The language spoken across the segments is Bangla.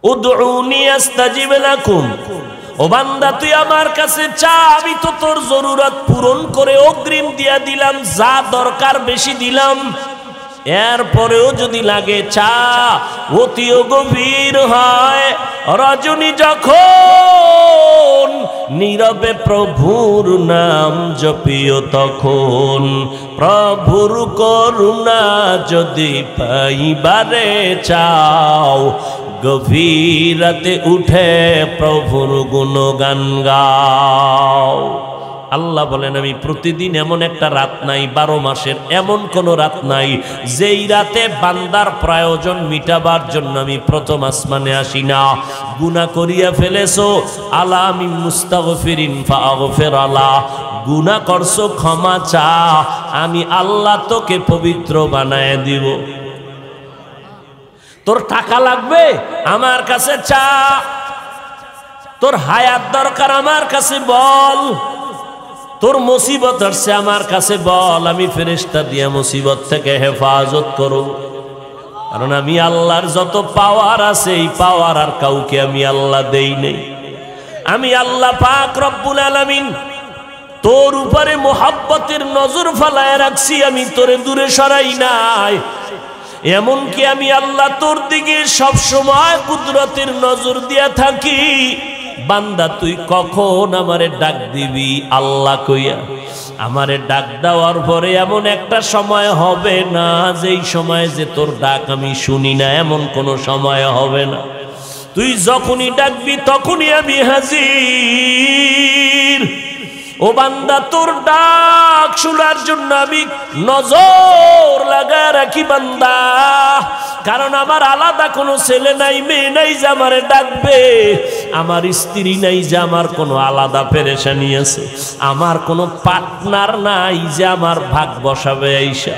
উদউনি আস্তাজিব লাকুম, ও বান্দা তুই আমার কাছে চা, আমি তো তোর জরুরত পূরণ করে অগ্রিম দিয়া দিলাম, যা দরকার বেশি দিলাম। এরপরেও যদি লাগে চা অতিও গভীর হয়, রজনী যখন নীরবে প্রভুর নাম জপিও তখন, প্রভুর করুণা যদি পাইবারে চাও, গভীর রাতে উঠে প্রভুর গুণগান গাও। আল্লাহ বলেন আমি প্রতিদিন এমন একটা রাত নাই, 12 মাসের এমন কোন রাত নাই যেই রাতে বান্দার প্রয়োজন মিটাবার জন্য আমি প্রথম আসমানে আসি না। গুনাহ করিয়া ফেলেছো, আলা আমি মুস্তাগফিরিন ফাগফির আলা, গুনাহ করছো ক্ষমা চা, আমি আল্লাহ তোকে পবিত্র বানায় দিব। তোর টাকা লাগবে আমার কাছে চা, তোর হায়াত দরকার আমার কাছে বল, তোর মুসিবত আসছে আমার কাছে বল, আমি ফেরেশতা দিয়া মুসিবত থেকে হেফাজত করব। কারণ আমি আল্লাহর যত পাওয়ার আছে এই পাওয়ার আর কাউকে আমি আল্লাহ দেই নেই। আমি আল্লাহ পাক রব্বুল আলামিন তোর উপরে মোহাব্বতের নজর ফালায় রাখছি, আমি তোরে দূরে সরাই নাই। এমনকি আমি আল্লাহ তোর দিকে সব সময় কুদরতের নজর দিয়া থাকি। বান্দা তুই কখন আমারে ডাক দিবি আল্লাহ কইয়া, আমারে ডাক দেওয়ার পরে এমন একটা সময় হবে না যেই সময় যে তোর ডাক আমি শুনি না, এমন কোনো সময় হবে না। তুই যখনই ডাকবি তখনই আমি হাজির। ও বান্দা তোর ডাক শোনার জন্য আমি নজর লাগায় রাখি বান্দা, কারণ আমার আলাদা কোনো ছেলে নাই, মেয়ে নাই যে আমারে ডাকবে, আমার স্ত্রী নাই যে আমার কোনো আলাদা পেরেশানি আছে, আমার কোনো পার্টনার নাই যে আমার ভাগ বসাবে আইসা।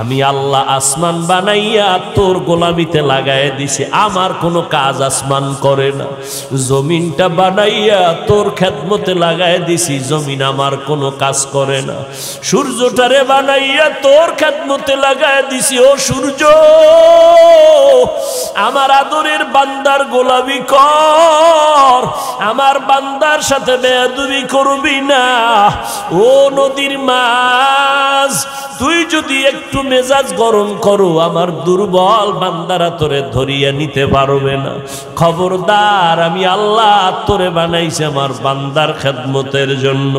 আমি আল্লাহ আসমান বানাইয়া তোর গোলামিতে লাগাই দিছি, আমার কোনো কাজ আসমান করে না। জমিনটা বানাইয়া তোর খেদমতে লাগাই দিছি, জমিন আমার কোনো কাজ করে না। সূর্যটারে বানাইয়া তোর খেদমতে লাগাই দিছি, ও সূর্য আমার আদরের বান্দার গোলামি কর, আমার বান্দার সাথে বেয়াদবি করবি না। ও নদীর মাছ, তুই যদি একটু মেজাজ গরম করো আমার দুর্বল বান্দারা তোরে ধরিয়া নিতে পারবে না। খবরদার, আমি আল্লাহ তোরে বানাইছি আমার বান্দার খেদমতের জন্য।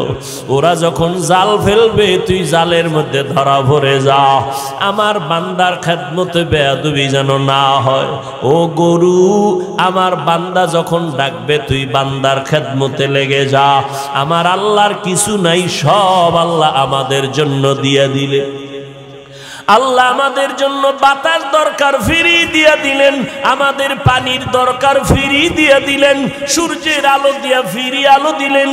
ওরা যখন জাল ফেলবে তুই জালের মধ্যে ধরা পড়ে যা, আমার বান্দার খেদমতে বেয়াদবি যেন না হয়। ও গরু, আমার বান্দা যখন ডাকবে তুই বান্দার খেদমতে লেগে যা। আমার আল্লাহর কিছু নাই, সব আল্লাহ আমাদের জন্য দিয়ে দিলে। আল্লাহ আমাদের জন্য বাতাস দরকার ফিরিয়ে দিয়ে দিলেন, আমাদের পানির দরকার ফিরিয়ে দিয়ে দিলেন, সূর্যের আলো দিয়া ফিরি আলো দিলেন,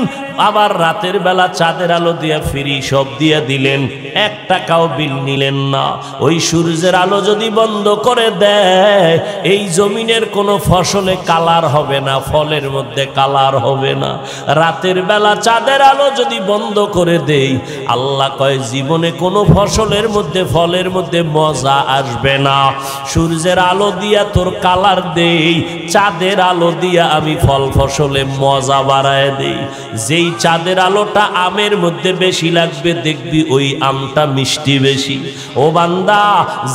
আবার রাতের বেলা চাঁদের আলো দিয়া ফিরি সব দিয়ে দিলেন। 1 টাকাও বিল নিলেন না। ওই সূর্যের আলো যদি বন্ধ করে দেয় এই জমিনের কোনো ফসলে কালার হবে না, ফলের মধ্যে কালার হবে না। রাতের বেলা চাঁদের আলো যদি বন্ধ করে দেই, আল্লাহ কয় জীবনে কোনো ফসলের মধ্যে ফলের মধ্যে মজা আসবে না। সূর্যের আলো দিয়া তোর কালার দেই, চাঁদের আলো দিয়া আমি ফল ফসলে মজা বাড়ায় দেই। যেই চাঁদের আলোটা আমের মধ্যে বেশি লাগবে দেখবি ওই আমটা মিষ্টি বেশি। ও বান্দা,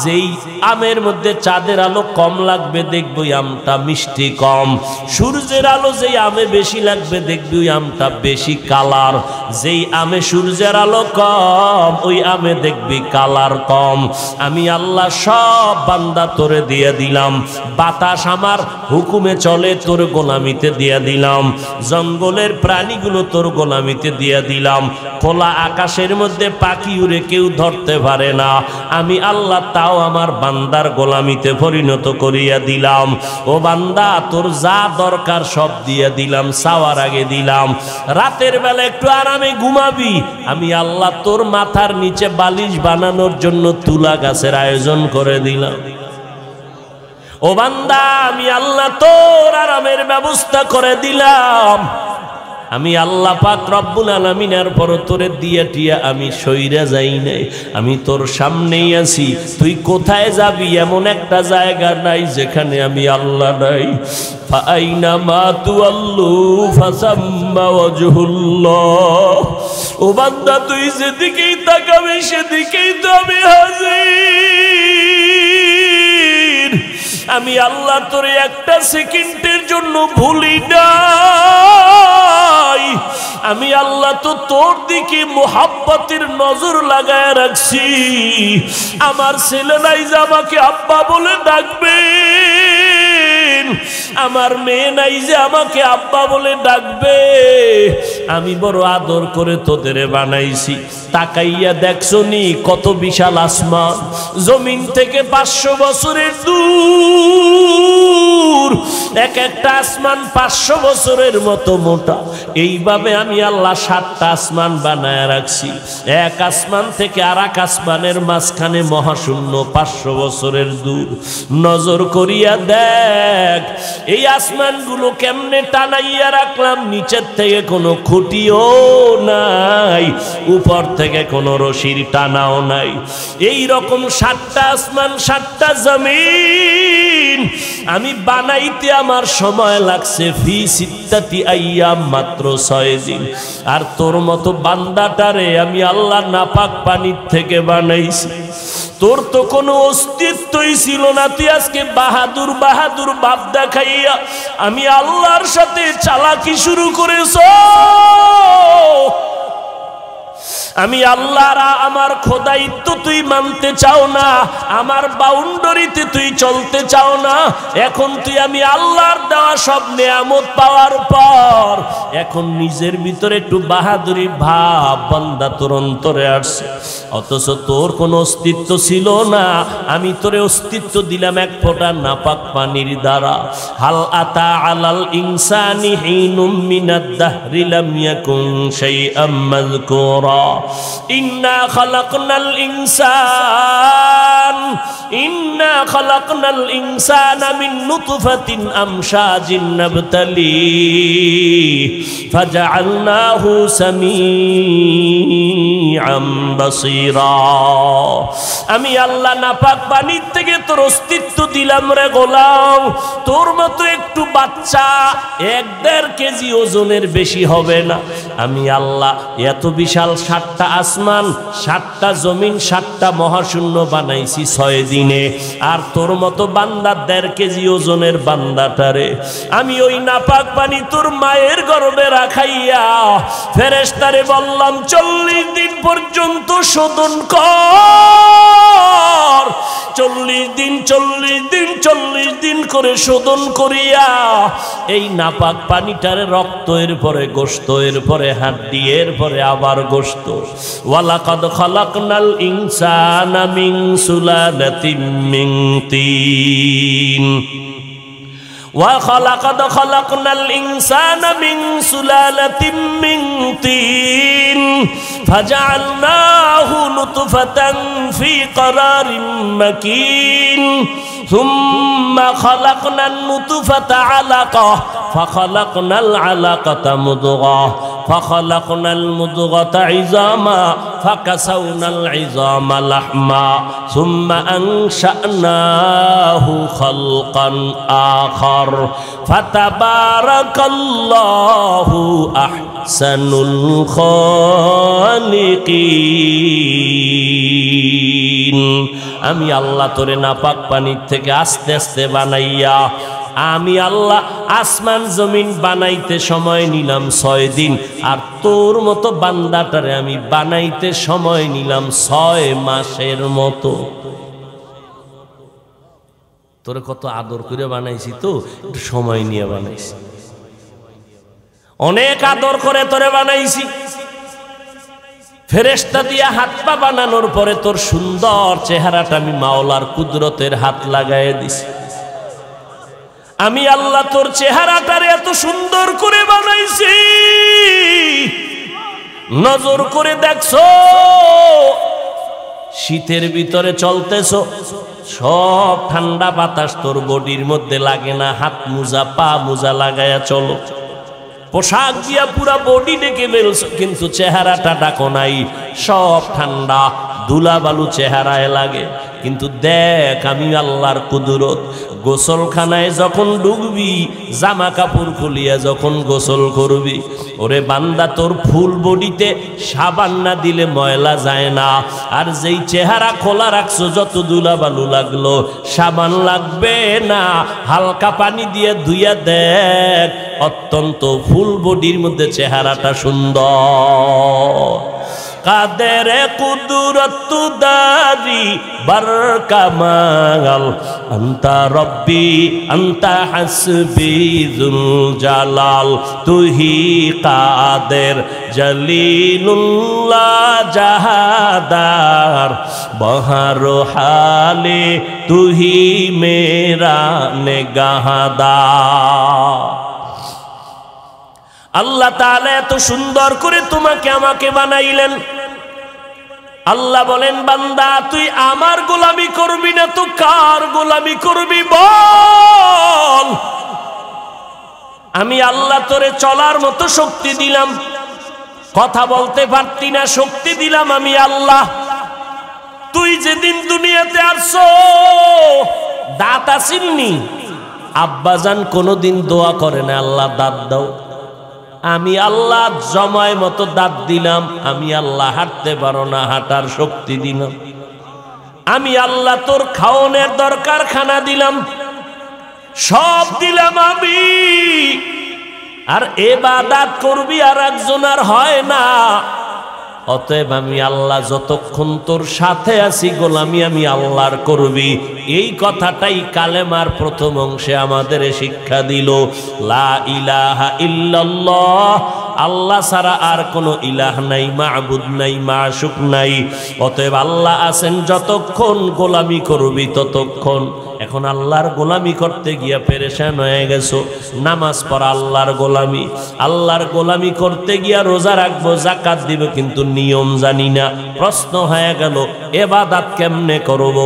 যেই আমের মধ্যে চাঁদের আলো কম লাগবে দেখবি ওই আমটা মিষ্টি কম। সূর্যের আলো যেই আমে বেশি লাগবে দেখবি ওই আমটা বেশি কালার। যেই আমে সূর্যের আলো কম ওই আমে দেখবি কালার কম। আমি আল্লাহ সব বান্দা তোরে দিয়ে দিলাম। বাতাস আমার হুকুমে চলে, তোর গোলামিতে দিয়ে দিলাম। জঙ্গলের প্রাণীগুলো তোর গোলামিতে দিয়ে দিলাম। খোলা আকাশের মধ্যে পাখি উড়ে কেউ ধরতে পারে না, আমি আল্লাহ তাও আমার বান্দার গোলামিতে পরিণত করিয়া দিলাম। ও বান্দা, তোর যা দরকার সব দিয়ে দিলাম, চাওয়ার আগে দিলাম। রাতের বেলা একটু আরামে ঘুমাবি, আমি আল্লাহ তোর মাথার নিচে বালিশ বানানোর জন্য তুলা গাছের আয়োজন করে দিলাম। ও বান্দা, আমি আল্লাহ তোর আরামের ব্যবস্থা করে দিলাম। আমি আল্লাহ পাক রব্বুল আলামিনের পর তোরে দিয়া টিয়া আমি সইরা যাই নাই, আমি তোর সামনেই আছি। তুই কোথায় যাবি এমন একটা জায়গা নাই যেখানে আমি আল্লাহ নাই। ফাআইনামা তুওয়াল্লু ফাসাম্মা ওয়াজহুল্লাহ। ও বান্দা তুই যেদিকেই তাকাবি সেদিকেই তো আমি হাজির। আমি আল্লাহ তোরে একটা সেকেন্ডের জন্য ভুলি নাই। আমি আল্লাহ তো তোর দিকে মোহাব্বতের নজর লাগায় রাখছি। আমার ছেলে নাই যে আমাকে আব্বা বলে ডাকবে, আমার মেয়ে নাই যে আমাকে আব্বা বলে ডাকবে। আমি বড় আদর করে তোদের বানাইছি। তাকাইয়া দেখছো নি কত বিশাল আসমান, জমিন থেকে 500 বছরের দূর। এক একটা আসমান 500 বছরের মতো মোটা। এইভাবে আমি আল্লাহ 7টা আসমান বানায় রাখছি। এক আসমান থেকে আর এক আসমানের মাঝখানে মহাশূন্য 500 বছরের দূর। নজর করিয়া দেখ এই আসমানগুলো কেমনে টানাইয়া রাখলাম। নিচের থেকে কোনো খুঁটিও নাই, উপর থেকে কোনো রশির টানাও নাই। এই রকম 7টা আসমান 7টা জমিন আমি বানাইতে আমার সময় লাগছে ফি সিত্তাতি আইয়াম, মাত্র 6 দিন। আর তোর মতো বান্দাটারে আমি আল্লাহ নাপাক পানির থেকে বানাইছি। তোর তো কোনো অস্তিত্বই ছিল না। তুই আজকে বাহাদুর বাহাদুর বাপ দেখাইয়া আমি আল্লাহর সাথে চালাকি শুরু করেছ। আমি আল্লাহর আমার খোদাইত্ব তুই মানতে চাও না, আমার বাউন্ডারিতে তুই চলতে চাও না। এখন তুই আমি আল্লাহর দেওয়া সব নেয়ামত পাওয়ার পর এখন নিজের ভিতরে একটু বাহাদুরি ভাব বান্দা তোর অন্তরে আসছে। অথচ তোর কোনো অস্তিত্ব ছিল না। আমি তোরে অস্তিত্ব দিলাম এক ফোঁটা নাপাক পানির দ্বারা। হাল আতা আলাল ইনসানি হিনুম মিনাদ দাহরি লাম ইয়াকুন শাইআম মাযকুরা। ইন্না খালাকনাল ইনসানা মিন নুতফাতিন আমশাজিন নাবতালি ফাজআলনাহু সামিআম বাসীরা। আমি আল্লাহ নাপাক পানির থেকে তোর অস্তিত্ব দিলাম রে গোলাম। তোর মতো একটু বাচ্চা 1-1.5 কেজি ওজনের বেশি হবে না। আমি আল্লাহ এত বিশাল 7টা আসমান 7টা জমিন 7টা মহাশূন্য বানাইছি 6 দিনে। আর তোর মতো বান্দা 1.5 কেজি ওজনের বান্দাটারে আমি ওই নাপাক পানি তোর মায়ের গর্ভে রাখাইয়া ফেরেশতারে বললাম 40 দিন পর্যন্ত শোধন কর। 40 দিন করে শোধন করিয়া এই নাপাক পানিটারে রক্ত, এর পরে গোশত, এর পরে হাড্ডি, এর পরে আবার গোশত। ওয়ালাকাদ খালাকনাল ইনসানা মিন সুলালাতিন মিন তিন। وَلَقَدْ خَلَقْنَا الْإِنسَانَ مِنْ سُلَالَةٍ مِنْ طِينٍ فَجَعَلْنَاهُ نُطْفَةً فِي قَرَارٍ مَكِينٍ ثُمَّ خَلَقْنَا النُّطْفَةَ عَلَقَةً فَخَلَقْنَا الْعَلَقَةَ مُضْغَةً فخلقنا المضغة عظاما فكسونا العظام لحما ثم أنشأناه خلقا آخر فتبارك الله أحسن الخالقين। আমি আল্লাহ তোরে নাপাক পানির থেকে আস্তে আস্তে বানাইয়া আমি আল্লাহ আসমান জমিন বানাইতে সময় নিলাম 6 দিন। আর তোর মতো বান্দাটারে আমি বানাইতে সময় নিলাম 6 মাসের মতো। তোরে কত আদর করে বানাইছি, তো একটু সময় নিয়ে বানাইছি, অনেক আদর করে তোরে বানাইছি। ফেরেশতা দিয়া হাত পা বানানোর পরে তোর সুন্দর চেহারাটা আমি মাওলার কুদরতের হাত লাগায় দিছি। আমি আল্লাহ তোর চেহারাটারে এত সুন্দর করে বানাইছি। নজর করে দেখছো, শীতের ভিতরে চলতেছো, সব ঠান্ডা বাতাস তোর বডির মধ্যে লাগে না। হাত মোজা পা মোজা লাগায়া চলো। পোশাক দিয়া পুরা বডি ডেকে বেরোছো, কিন্তু চেহারাটা ডাকো নাই, সব ঠান্ডা ধুলাবালু চেহারায় লাগে। কিন্তু দেখ আমি আল্লাহর কুদরত, গোসলখানায় যখন ঢুকবি, জামা কাপড় খুলিয়া যখন গোসল করবি, ওরে বান্দা তোর ফুল বডিতে সাবান না দিলে ময়লা যায় না। আর যেই চেহারা খোলা রাখছো, যত ধুলাবালু লাগলো সাবান লাগবে না, হালকা পানি দিয়ে ধুইয়া দেখ, অত্যন্ত ফুল বডির মধ্যে চেহারাটা সুন্দর। কাদের কুদরত দারি বরকামাল, আন্তা রব্বি আন্তা হাসবি যুল জালাল, তুহি কাদের জলিলুল্লাহ জাহাদার, বহার হালে তুহি মেরা নেগাহদার। আল্লাহ তাআলা এত সুন্দর করে তোমাকে আমাকে বানাইলেন। আল্লাহ বলেন, বান্দা তুই আমার গোলামি করবি না তো কার গোলামি করবি বল। আমি আল্লাহ তোরে চলার মতো শক্তি দিলাম, কথা বলতে পারতি না, শক্তি দিলাম আমি আল্লাহ। তুই যেদিন দুনিয়াতে আসছো দাঁত আসিননি, আব্বাজান কোনোদিন দোয়া করে না আল্লাহ দাঁত দাও। আমি আল্লাহ জমায় মতো দাঁত দিলাম, আমি আল্লাহ হাঁটতে পারো না, হাঁটার শক্তি দিলাম। আমি আল্লাহ তোর খাওনের দরকার খানা দিলাম, সব দিলাম আমি। আর ইবাদত করবি আর একজন আর হয় না। অতএব আমি আল্লাহ যতক্ষণ তোর সাথে আছি গোলামি আমি আল্লাহর করবি। এই কথাটাই কালেমার প্রথম অংশে আমাদের শিক্ষা দিল, লা ইলাহা ইল্লাল্লাহ, আল্লাহ ছাড়া আর কোনো ইলাহ নাই, মাবুদ নাই, মাশুক নাই। অতএব আল্লাহ আছেন যতক্ষণ গোলামি করবি ততক্ষণ। এখন আল্লাহর গোলামি করতে গিয়া পেরেশান হয়ে গেছো। নামাজ পড়া আল্লাহর গোলামি, আল্লাহর গোলামি করতে গিয়া রোজা রাখবো, যাকাত দিব, কিন্তু নিয়ম জানি না। প্রশ্ন হয়ে গেল ইবাদত কেমনে করব?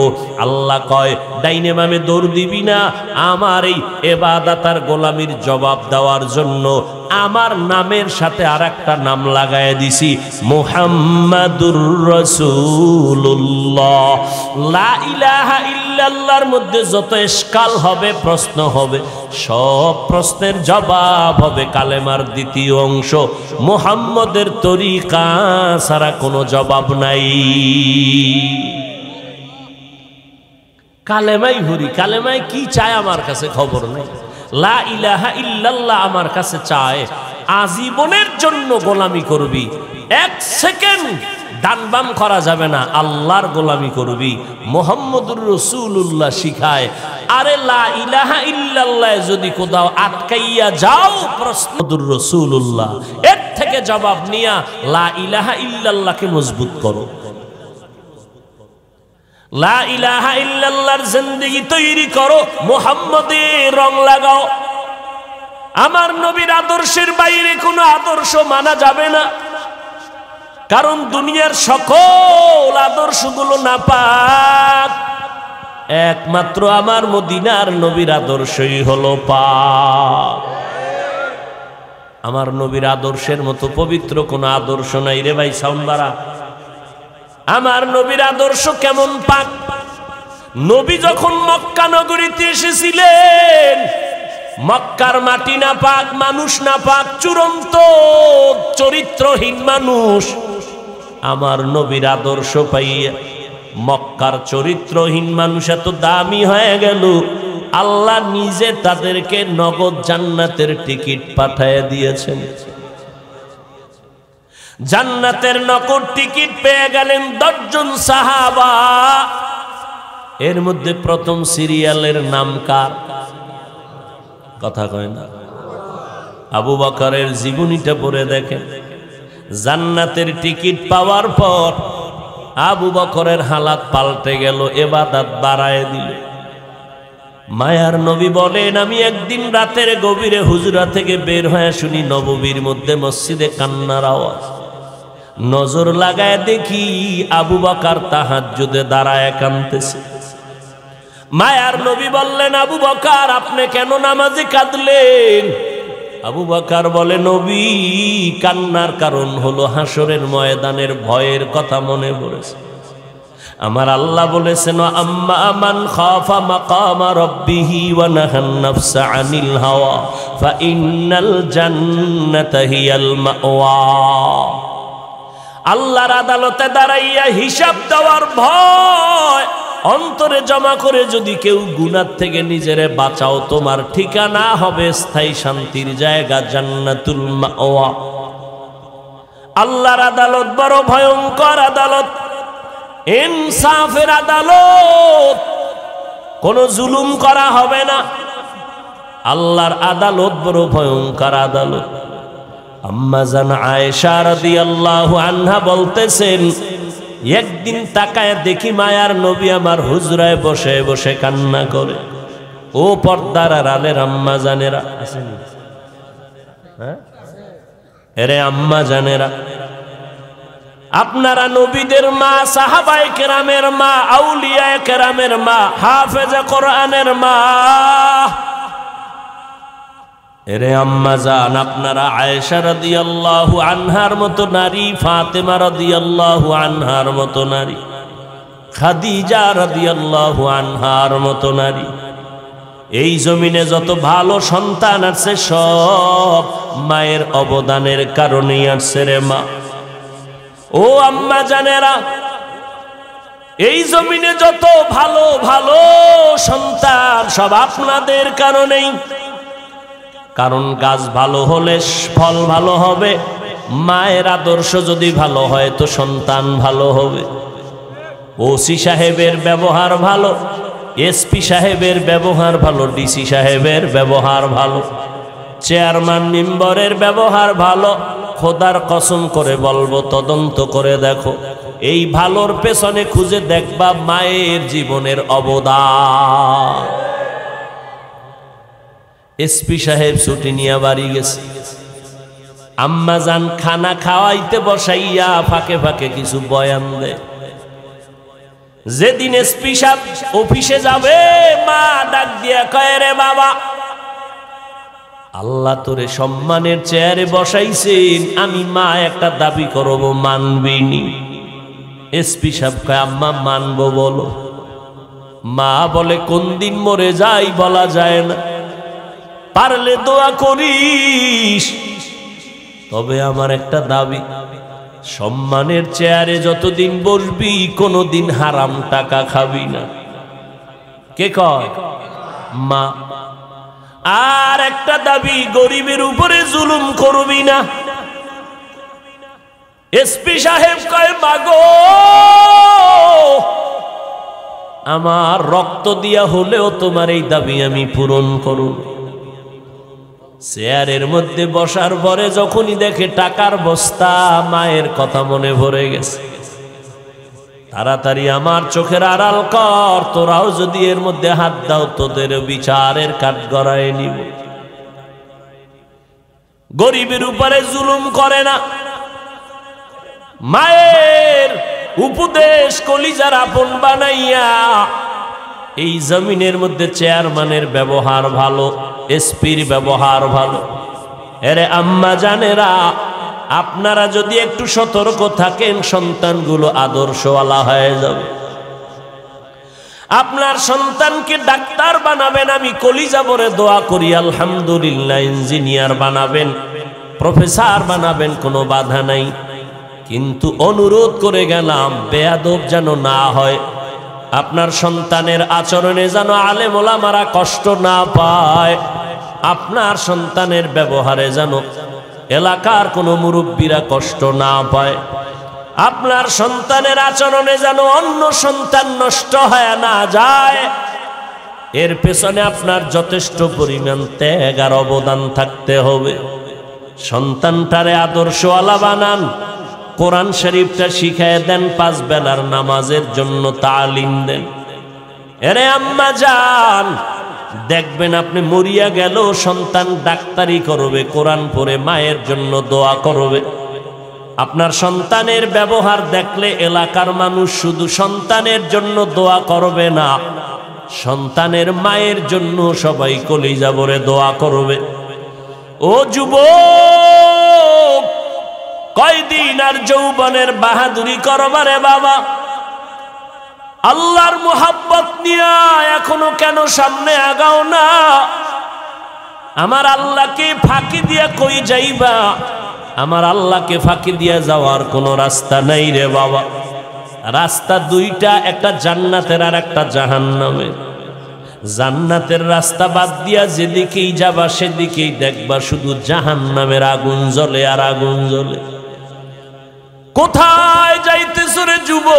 আল্লাহ কয় ডাইনে বামে দৌড় দিবি না। আমার এই ইবাদত আর গোলামির জবাব দেওয়ার জন্য আমার নামের সাথে আর একটা নাম লাগায় দিছি, মুহাম্মাদুর রাসূলুল্লাহ। লা ইলাহা ইল্লাল্লাহর মধ্যে যত ইশকাল হবে, প্রশ্ন হবে, সব প্রশ্নের জবাব হবে কালেমার দ্বিতীয় অংশ, মুহাম্মদের তরিকা ছাড়া কোনো জবাব নাই। কালেমাই হুরি, কালেমায় কি চায় আমার কাছে খবর নেই। লা ইলাহা ইল্লাল্লাহ আমার কাছে চায় আজীবনের জন্য গোলামি করবি, এক সেকেন্ড ডান বাম করা যাবে না, আল্লাহর গোলামি করবি। মুহাম্মদুর রাসূলুল্লাহ শিখায়। আরে লা ইলাহা ইল্লাল্লাহ যদি কোথাও আটকাইয়া যাও, মুহাম্মদুর রাসূলুল্লাহ এর থেকে জবাব নিয়া লা ইলাহা ইল্লাল্লাহকে মজবুত করো। লা ইলাহা ইল্লাল্লাহর জিন্দেগি তৈরি করো, মুহাম্মদের রং লাগাও। আমার নবীর আদর্শের বাইরে কোনো আদর্শ মানা যাবে না, কারণ দুনিয়ার সকল আদর্শগুলো নাপাক, একমাত্র আমার মদিনার নবীর আদর্শই হলো পাক। আমার নবীর আদর্শের মতো পবিত্র কোনো আদর্শ নাই রে ভাই। সাউন্ড বাড়া। আমার নবীর আদর্শ কেমন পাক। নবী যখন মক্কা নগরীতে এসেছিলেন, মক্কার মাটি না পাক, মানুষ না পাক, চূড়ান্ত চরিত্রহীন মানুষ। আমার নবীর আদর্শ পাইয়া মক্কার চরিত্রহীন মানুষ এত দামি হয়ে গেল, আল্লাহ নিজে তাদেরকে নগদ জান্নাতের টিকিট পাঠায় দিয়েছেন। জান্নাতের নগদ টিকিট পেয়ে গেলেন 10 জন সাহাবা। এর মধ্যে প্রথম সিরিয়ালের নাম কার? কথা কয় না। আবু বকরের জীবনীটা পড়ে দেখেন। জান্নাতের টিকিট পাওয়ার পর আবু বকরের হালাত পাল্টে গেল, ইবাদত বাড়ায় দিল। মায়ার নবী বলেন, আমি একদিন রাতের গভীরে হুজরা থেকে বের হয়ে শুনি নববীর মধ্যে মসজিদে কান্নার আওয়াজ। নজর লাগায় দেখি আবু বকর তাহাজ্জুদে দাঁড়ায় কাঁদতেছে। মায়ার নবী বললেন, আবু বকর আপনি কেন নামাজে কাঁদলেন? আবু বকর বলে নবী, কান্নার কারণ হলো হাসরের ময়দানের ভয়ের কথা মনে পড়েছে। আমার আল্লাহ বলেছেন, আম্মা মান খাফা মাকামা রাব্বিহি ওয়া নাহান নাফসা আনিল হাওয়া ফাইন্নাল জান্নাতা হিয়াল মাওয়া। আল্লাহর আদালতে দাঁড়াইয়া হিসাব দেওয়ার ভয় অন্তরে জমা করে যদি কেউ গুনাহ থেকে নিজেরে বাঁচাও, তোমার ঠিকানা হবে স্থায়ী শান্তির জায়গা, জান্নাতুল মাওয়া। আল্লাহর আদালত বড় ভয়ঙ্কর আদালত, ইনসাফের আদালত, কোনো জুলুম করা হবে না। আল্লাহর আদালত বড় ভয়ঙ্কর আদালত। আম্মা জান আয়েশা রাদিয়াল্লাহু আনহা বলতেছেন, একদিন তাকায় দেখি মায়ার নবী আমার হুজরায় বসে বসে কান্না করে। ও পর্দার আড়ালের আম্মা জানেরা আছেন? হ্যাঁ, এরে আম্মা জানেরা, আপনারা নবীদের মা, সাহাবায়ে কেরামের মা, আউলিয়ায়ে কেরামের মা, হাফেজে কোরআনের মা। এরে আম্মা জান, আপনারা আয়েশা রাদিয়াল্লাহু আনহার মতো নারী, ফাতেমা রাদিয়াল্লাহু আনহার মতো নারী, খাদিজা রাদিয়াল্লাহু আনহার মতো নারী। এই জমিনে যত ভালো সন্তান আছে সব মায়ের অবদানের কারণেই আসছে রে মা। ও আম্মা জানেরা, এই জমিনে যত ভালো ভালো সন্তান সব আপনাদের কারণেই। কারণ গাছ ভালো হলে ফল ভালো হবে, মায়ের আদর্শ যদি ভালো হয় তো সন্তান ভালো হবে। ওসি সাহেবের ব্যবহার ভালো, এসপি সাহেবের ব্যবহার ভালো, ডিসি সাহেবের ব্যবহার ভালো, চেয়ারম্যান মেম্বারের ব্যবহার ভালো। খোদার কসম করে বলবো, তদন্ত করে দেখো, এই ভালোর পেছনে খুঁজে দেখবা মায়ের জীবনের অবদান। এসপি সাহেব ছুটি নিয়ে বাড়ি গেছে, আম্মা জান খানা খাওয়াইতে বসাইয়া ফাঁকে ফাঁকে কিছু বয়ান দেয়। যেদিন এসপি সাহেব অফিসে যাবে, মা ডাক দিয়া কয়, রে বাবা, আল্লাহ তোরে সম্মানের চেয়ারে বসাইছেন, আমি মা একটা দাবি করব, মানবিনি? এসপি সাহেব কয়, আম্মা মানবো বলো। মা বলে, কোন দিন মরে যাই বলা যায় না, পারলে দোয়া করিস। তবে আমার একটা দাবি, সম্মানের চেয়ারে যতদিন বসবি কোনোদিন হারাম টাকা খাবি না। কে কয়? মা। আর একটা দাবি, গরিবের উপরে জুলুম করবি না। এসপি সাহেব কয়, মাগো, আমার রক্ত দিয়া হলেও তোমার এই দাবি আমি পূরণ করব। চেয়ারের মধ্যে বসার পরে যখনই দেখে টাকার বস্তা, মায়ের কথা মনে ভরে গেছে। তাড়াতাড়ি আমার চোখের আড়াল কর, তোরাও যদি এর মধ্যে হাত দাও তোদের বিচারের কাঠ গড়ায় নিব। গরিবের উপরে জুলুম করে না। মায়ের উপদেশ কলিজার আপন বানাইয়া এই জমিনের মধ্যে চেয়ারম্যানের ব্যবহার ভালো, এসপির ব্যবহার ভালো। এরে আম্মা জানেরা, আপনারা যদি একটু সতর্ক থাকেন, সন্তানগুলো আদর্শওয়ালা হয়ে যাবে। আপনার সন্তানকে ডাক্তার বানাবেন, আমি কলিজা ভরে দোয়া করি, আলহামদুলিল্লাহ। ইঞ্জিনিয়ার বানাবেন, প্রফেসর বানাবেন, কোনো বাধা নাই। কিন্তু অনুরোধ করে গেলাম, বেয়াদব যেন না হয়। আপনার সন্তানের আচরণে যেন আলেম ওলামারা কষ্ট না পায়। আপনার সন্তানের ব্যবহারে যেন এলাকার কোনো মুরব্বীরা কষ্ট না পায়। আপনার সন্তানের আচরণে যেন অন্য সন্তান নষ্ট হয়ে না যায়। এর পেছনে আপনার যথেষ্ট পরিমাণ ত্যাগ আর অবদান থাকতে হবে। সন্তানটারে আদর্শওয়ালা বানান, কোরআন শরীফটা শিখায় দেন, 5 বেলার নামাজের জন্য তালিম দেন। এরে আম্মা জান, দেখবেন আপনি মরিয়া গেল, সন্তান ডাক্তারি করবে, কোরআন পড়ে মায়ের জন্য দোয়া করবে। আপনার সন্তানের ব্যবহার দেখলে এলাকার মানুষ শুধু সন্তানের জন্য দোয়া করবে না, সন্তানের মায়ের জন্য সবাই কলিজা ভরে দোয়া করবে। ও যুবক, কয়দিন আর যৌবনের বাহাদুরি করবারে বাবা? আল্লাহর মোহাব্বত নিয়ে এখনো কেন সামনে আগাও না? আমার আল্লাহকে ফাঁকি দিয়া কই যাইবা? আমার আল্লাহকে ফাঁকি দিয়া যাওয়ার কোনো রাস্তা নাই রে বাবা। রাস্তা দুইটা, একটা জান্নাতের আর একটা জাহান্নামের। জান্নাতের রাস্তা বাদ দিয়া যেদিকেই যাবা সেদিকেই দেখবা শুধু জাহান্নামের আগুন জ্বলে আর আগুন জ্বলে। কোথায় যাইতেছ রে যুবক?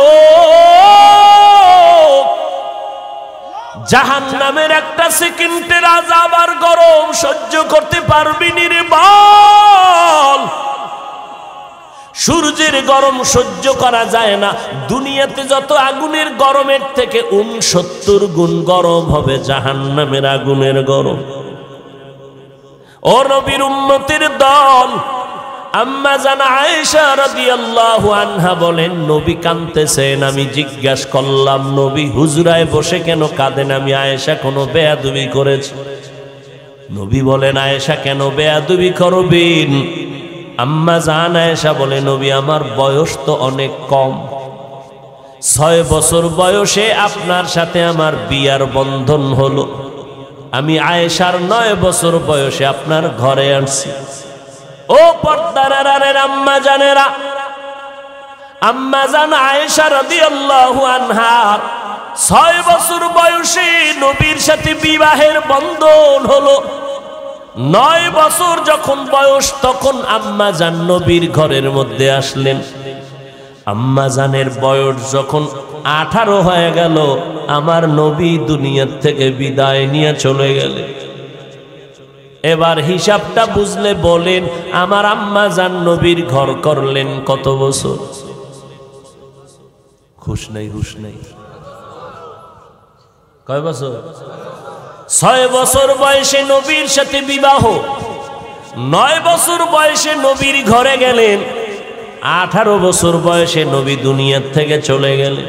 জাহান্নামের একটা সেকেন্ডের আযাব আর গরম সহ্য করতে পারবি নি রে বল? সূর্যের গরম সহ্য করা যায় না। দুনিয়াতে যত আগুনের গরমের থেকে 69 গুণ গরম হবে জাহান্নামের আগুনের গরম। ও নবীর উম্মতের দল, আম্মা জান আয়েশা রাদিয়াল্লাহু আনহা বলেন, নবী কাঁদতেছেন। আমি জিজ্ঞাসা করলাম, নবী হুজরায় বসে কেন কাঁদেন? আমি আয়েশা কোনো বেয়াদবি করেছি? নবী বলেন, আয়েশা কেন বেয়াদবি করবেন? আম্মা জান আয়েশা বলে, নবী আমার বয়স তো অনেক কম, 6 বছর বয়সে আপনার সাথে আমার বিয়ার বন্ধন হলো। আমি আয়েশার 9 বছর বয়সে আপনার ঘরে আসছি। ও পর্দার আড়ালের আম্মা জানেরা, আম্মা জান আয়েশা রাদিয়াল্লাহু আনহা 6 বছর বয়সে নবীর সাথে বিবাহের বন্ধন হলো। 9 বছর যখন বয়স তখন আম্মা জান নবীর ঘরের মধ্যে আসলেন। আম্মা জানের বয়স যখন 18 হয়ে গেল, আমার নবী দুনিয়ার থেকে বিদায় নিয়ে চলে গেলেন। এবার হিসাবটা বুঝলে বলেন, আমার আম্মা জান নবীর ঘর করলেন কত বছর? খুশ নাই, হুশ নাই, কয় বছর? 6 বছর বয়সে নবীর সাথে বিবাহ, 9 বছর বয়সে নবীর ঘরে গেলেন, 18 বছর বয়সে নবী দুনিয়ার থেকে চলে গেলেন।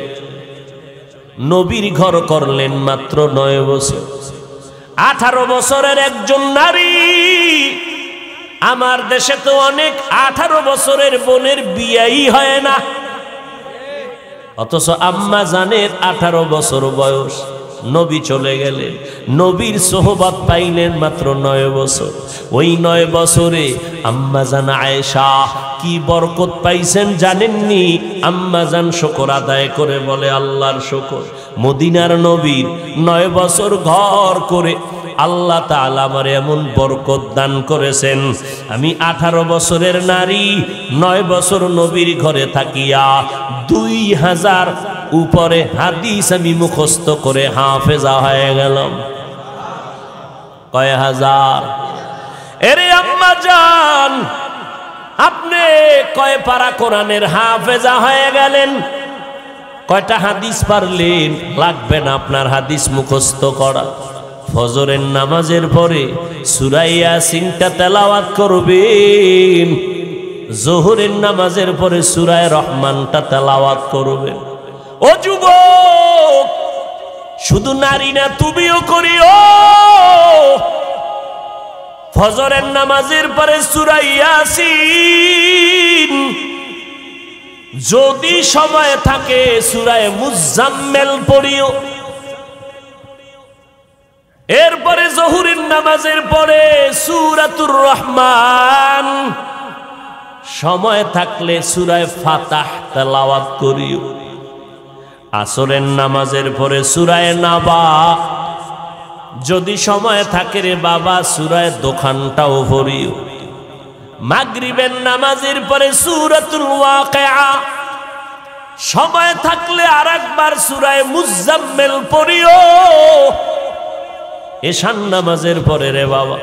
নবীর ঘর করলেন মাত্র 9 বছর। 18 বছরের একজন নারী, আমার দেশে তো অনেক 18 বছরের বোনের বিয়েই হয় না, অথচ আম্মা জানের 18 বছর বয়স। নবী চলে গেলেন, নবীর সোহবত পাইলেন মাত্র 9 বছর। ওই 9 বছরে আম্মা জান আয়েশা কি বরকত পাইছেন জানেননি? আম্মা জান শুকর আদায় করে বলে, আল্লাহর শুকর, মদিনার নবীর 9 বছর ঘর করে আল্লাহ তাআলা আমার এমন বরকত দান করেছেন। আমি 18 বছরের নারী 9 বছর নবীর ঘরে থাকিয়া 2000 উপরে হাদিস আমি মুখস্থ করে হাফেজা হয়ে গেলাম। কয় হাজার? এরে আম্মা জান, আপনি কয় পারা কোরআনের হাফেজা হয়ে গেলেন? কয়টা হাদিস পারলেন? লাগবে না আপনার হাদিস মুখস্থ করা। ফজরের নামাজের পরে সূরা ইয়াসিনটা তেলাওয়াত করবেন, যোহরের নামাজের পরে সূরা রহমানটা তেলাওয়াত করবেন। ও যুবক, শুধু নারী না, তুমিও করিও। ফজরের নামাজের পরে সূরা ইয়াসিন, যদি সময় থাকে সূরা মুজাম্মিল পড়িও। এরপরে যোহরের নামাজের পরে সূরাতুর রহমান, সময় থাকলে সূরা ফাতাহ তেলাওয়াত করিও। আসরের নামাজের পরে সূরা নাবা, যদি সময় থাকে রে বাবা সূরা দোকানটাও পড়িও। মাগরিবের নামাজের পরে সূরাতুল ওয়াকিয়া, সময় থাকলে আরেকবার সূরা মুজাম্মিল পড়িও। এশার নামাজের পরে রে বাবা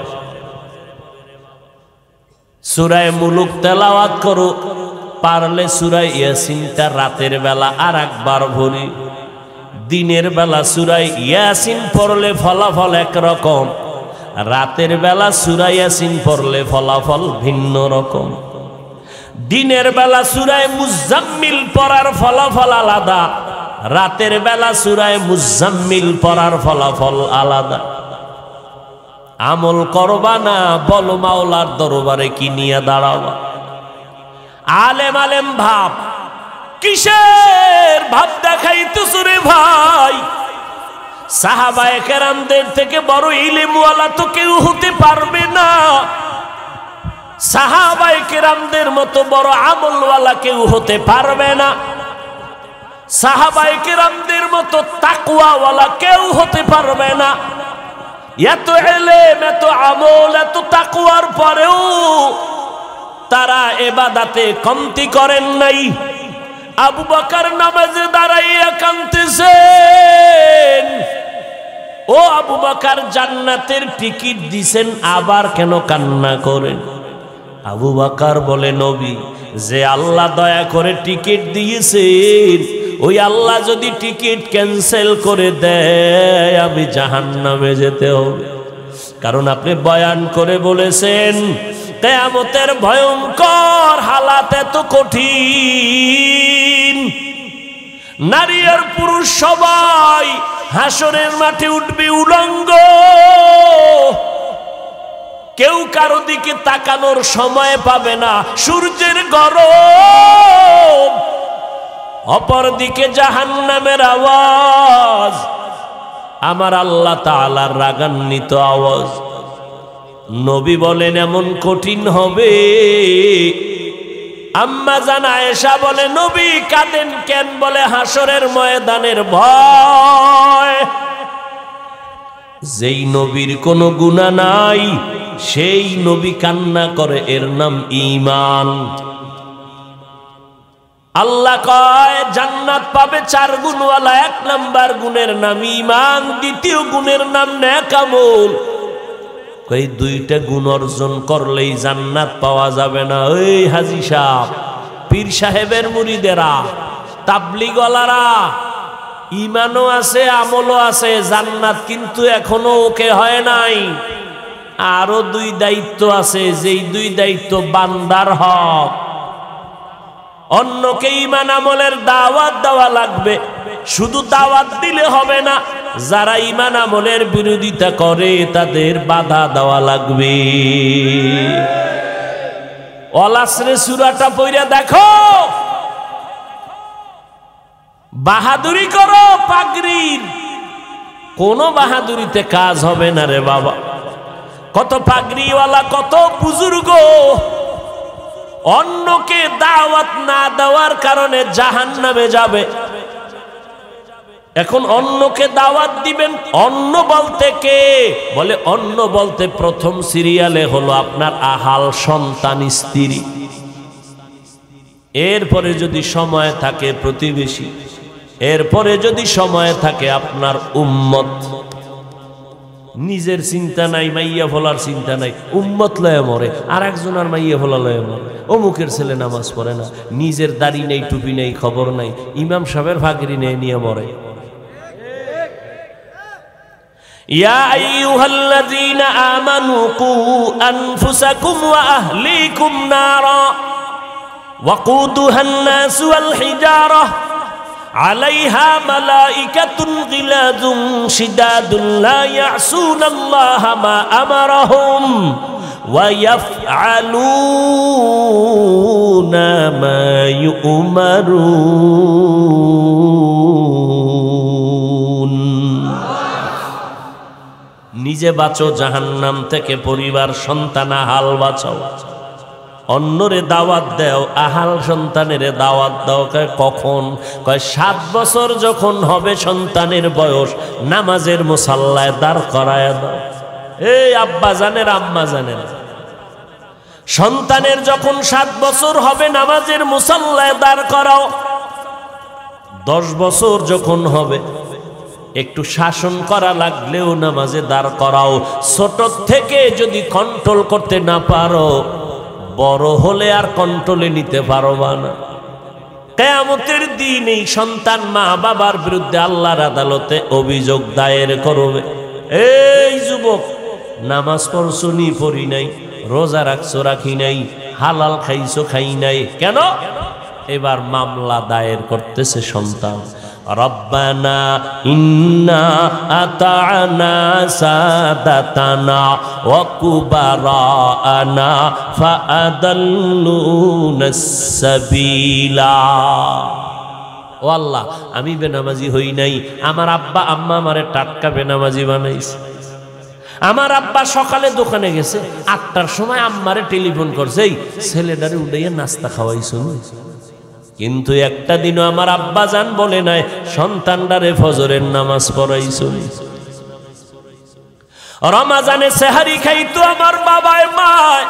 সূরা মুলুক তেলাওয়াত করো। পারলে সূরা ইয়াসিনটা রাতের বেলা আরেকবার পড়ি। দিনের বেলা সূরা ইয়াসিন পড়লে ফলাফল একরকম, রাতের বেলা সূরা ইয়াসিন পড়লে ফলাফল ভিন্ন রকম। দিনের বেলা সূরা মুজাম্মিল পড়ার ফলাফল আলাদা, রাতের বেলা সূরা মুজাম্মিল পড়ার ফলাফল আলাদা। আমল করবা না, বলো মাওলার দরবারে কি নিয়ে দাঁড়াবা? আলেম আলেম ভাব, কিসের ভাব দেখাইতেছ রে ভাই? সাহাবায়ে কেরামদের থেকে বড় ইলমওয়ালা তো কেউ হতে পারবে না, সাহাবায়ে কেরামদের মতো বড় আমলওয়ালা কেউ হতে পারবে না, সাহাবায়ে কেরামদের মতো তাকওয়াওয়ালা কেউ হতে পারবে না। এত ইলম, এত আমল, এত তাকওয়ার পরেও তারা ইবাদতে কমতি করেন নাই। আবু বকর নামাজে দাঁড়াইয়া কাঁদতেছেন। ও আবু বকর, জান্নাতের টিকিট দিছেন, আবার কেন কান্না করেন? আবু বকর বলে, নবী, যে আল্লাহ দয়া করে টিকিট দিয়েছেন, ওই আল্লাহ যদি টিকিট ক্যান্সেল করে দেয় আমি জাহান্নামে যেতে হবে। কারণ আপনি বয়ান করে বলেছেন কিয়ামতের ভয়ঙ্কর হালাত এত কঠিন, নারী আর পুরুষ সবাই হাসরের মাঠে উঠবে উলঙ্গ, কেউ কারো দিকে তাকানোর সময় পাবে না, সূর্যের গরম, অপরদিকে জাহান্নামের আওয়াজ, আমার আল্লাহ তাআলার রাগান্বিত আওয়াজ। নবী বলেন এমন কঠিন হবে। আম্মা জান আয়েশা বলে, নবী কাঁদেন কেন? বলে হাসরের ময়দানের ভয়। যেই নবীর কোনো গুনাহ নাই সেই নবী কান্না করে, এর নাম ঈমান। আল্লাহ কয় জান্নাত পাবে 4 গুণওয়ালা। 1 নাম্বার গুণের নাম ঈমান, দ্বিতীয় গুণের নাম নেক আমল। কই 2টা গুণ অর্জন করলেই জান্নাত পাওয়া যাবে না। ওই হাজী সাহেব, পীর সাহেবের মুরিদেরা, তাবলীগওয়ালারা, ঈমানও আছে আমলও আছে, জান্নাত কিন্তু এখনো ওকে হয় নাই। আরো 2 দায়িত্ব আছে, যেই 2 দায়িত্ব বান্দার হক। অন্যকে ঈমান আমলের দাওয়াত দেওয়া লাগবে, শুধু দাওয়াত দিলে হবে না, যারা ঈমান আমলের বিরোধিতা করে তাদের বাধা দেওয়া লাগবে। ওয়াল আসরে সূরাটা পড়ে দেখো, বাহাদুরি করো পাগড়ির, কোন বাহাদুরিতে কাজ হবে না রে বাবা। কত পাগড়িওয়ালা, কত বুজুর্গ অন্যকে দাওয়াত না দেওয়ার কারণে জাহান্নামে যাবে। এখন অন্যকে দাওয়াত দিবেন, অন্য বলতে কে? বলে অন্য বলতে প্রথম সিরিয়ালে হলো আপনার আহাল সন্তান স্ত্রী, এরপরে যদি সময় থাকে প্রতিবেশী, এরপরে যদি সময় থাকে আপনার উম্মত। নিজের চিন্তা নাই, মাইয়া ফলার চিন্তা নাই, উম্মত লয়ে মরে, আর একজনের মাইয়া ফলা লয়ে মরে। অমুকের ছেলে নামাজ পড়ে না, নিজের দাড়ি নেই, টুপি নেই, খবর নাই, ইমাম সাহেবের ফাগরি নিয়ে মরে। ইয়া আইয়ুহাল্লাযীনা আমানু কু আনফুসাকুম ওয়া আহলিকুম নারা ওয়াকুদুহান নাস ওয়াল হিজারাহ আলাইহা মালাইকাতুন গিলাযুন শিদাদুন লা ইয়াসুনাল্লাহা মা আমারাহুম ওয়া ইয়াফআলুনা মা ইউমারুন। নিজে বাঁচো জাহান্নাম থেকে, পরিবার সন্তান আহাল বাঁচাও। অন্যরে দাওয়াত দাও, আহাল সন্তানের দাওয়াত দাও। কখন? কয় 7 বছর যখন হবে সন্তানের বয়স, নামাজের মুসাল্লায় দাঁড় করায় দাও। এই আব্বা জানের, আম্মা জানের, সন্তানের যখন 7 বছর হবে নামাজের মুসাল্লায় দাঁড় করাও। 10 বছর যখন হবে একটু শাসন করা লাগলেও নামাজে দাঁড় করাও। ছোট থেকে যদি কন্ট্রোল করতে না পারো, বড় হলে আর কন্ট্রোলে নিতে পারবা না। কিয়ামতের দিন এই সন্তান মা বাবার বিরুদ্ধে আল্লাহর আদালতে অভিযোগ দায়ের করবে। এই যুবক, নামাজ পড়ছো নি পড়ি নাই, রোজা রাখছো রাখি নাই, হালাল খাইছো খাই নাই, কেন? এবার মামলা দায়ের করতেছে সন্তান। রব্বানা ইন্না আতা'না সাদাতানা ওয়া কুবারানা ফাআদাল্লুনাস সাবিলা। ও আল্লাহ, আমি বেনামাজি হই নাই, আমার আব্বা আম্মা আমারে টাটকা বেনামাজি বানাইছে। আমার আব্বা সকালে দোকানে গেছে, 8টার সময় আম্মারে টেলিফোন করছে, এই ছেলেটারে উঠাইয়া নাস্তা খাওয়াইছো। কিন্তু একটা দিনও আমার আব্বা জান বলে নাই সন্তানটারে ফজরের নামাজ পড়াইছো। রমাজানে সেহারি খাইতো আমার বাবায় মায়,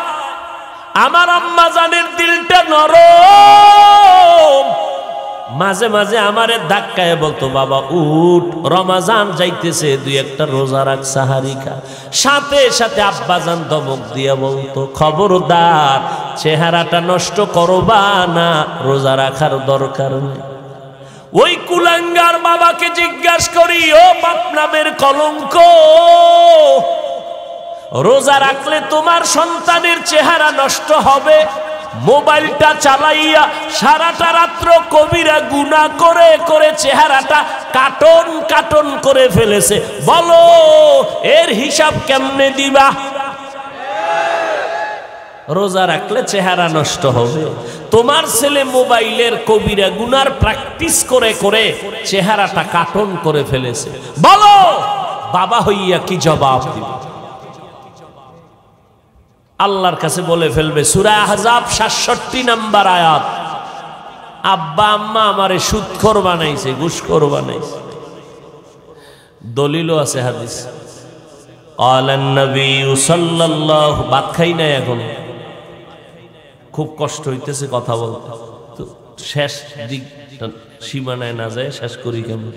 আমার আম্মা জানের দিলটা নরম। মাঝে মাঝে আমারে ধাক্কায় বলতো, বাবা উঠ, রমাজান যাইতেছে, 2-1টা রোজা রাখ, সাহারি খা। সাথে সাথে আব্বাজান ধমক দিয়া বলতো, খবরদার, চেহারাটা নষ্ট করবা না, রোজা রাখার দরকার নেই। ওই কুলাঙ্গার বাবাকে জিজ্ঞাসা করি, ও বাপ নামের কলঙ্ক, রোজা রাখলে তোমার সন্তানের চেহারা নষ্ট হবে, মোবাইলটা চালাইয়া সারাটা রাত্র কবিরা গুনাহ করে করে চেহারাটা কাটন কাটন করে ফেলেছে, বলো এর হিসাব কেমনে দিবা? রোজা রাখলে চেহারা নষ্ট হবে, তোমার ছেলে মোবাইলের কবিরা গুনার প্র্যাকটিস করে করে চেহারাটা কাটন করে ফেলেছে, বলো বাবা হইয়া কি জবাব দিবে? আল্লাহর কাছে বলে ফেলবে। সূরা আহজাব 67 নম্বর আয়াত, আব্বা আম্মা আমারে সুদখোর বানাইছে, ঘুষখোর বানাইছে। দলিলও আছে হাদিস। ক্বালান নবী সাল্লাল্লাহু, ভাত খাই না এখন, খুব কষ্ট হইতেছে কথা বলতে, তো শেষ দিক সীমানায় না যায়, শেষ করি কেমন?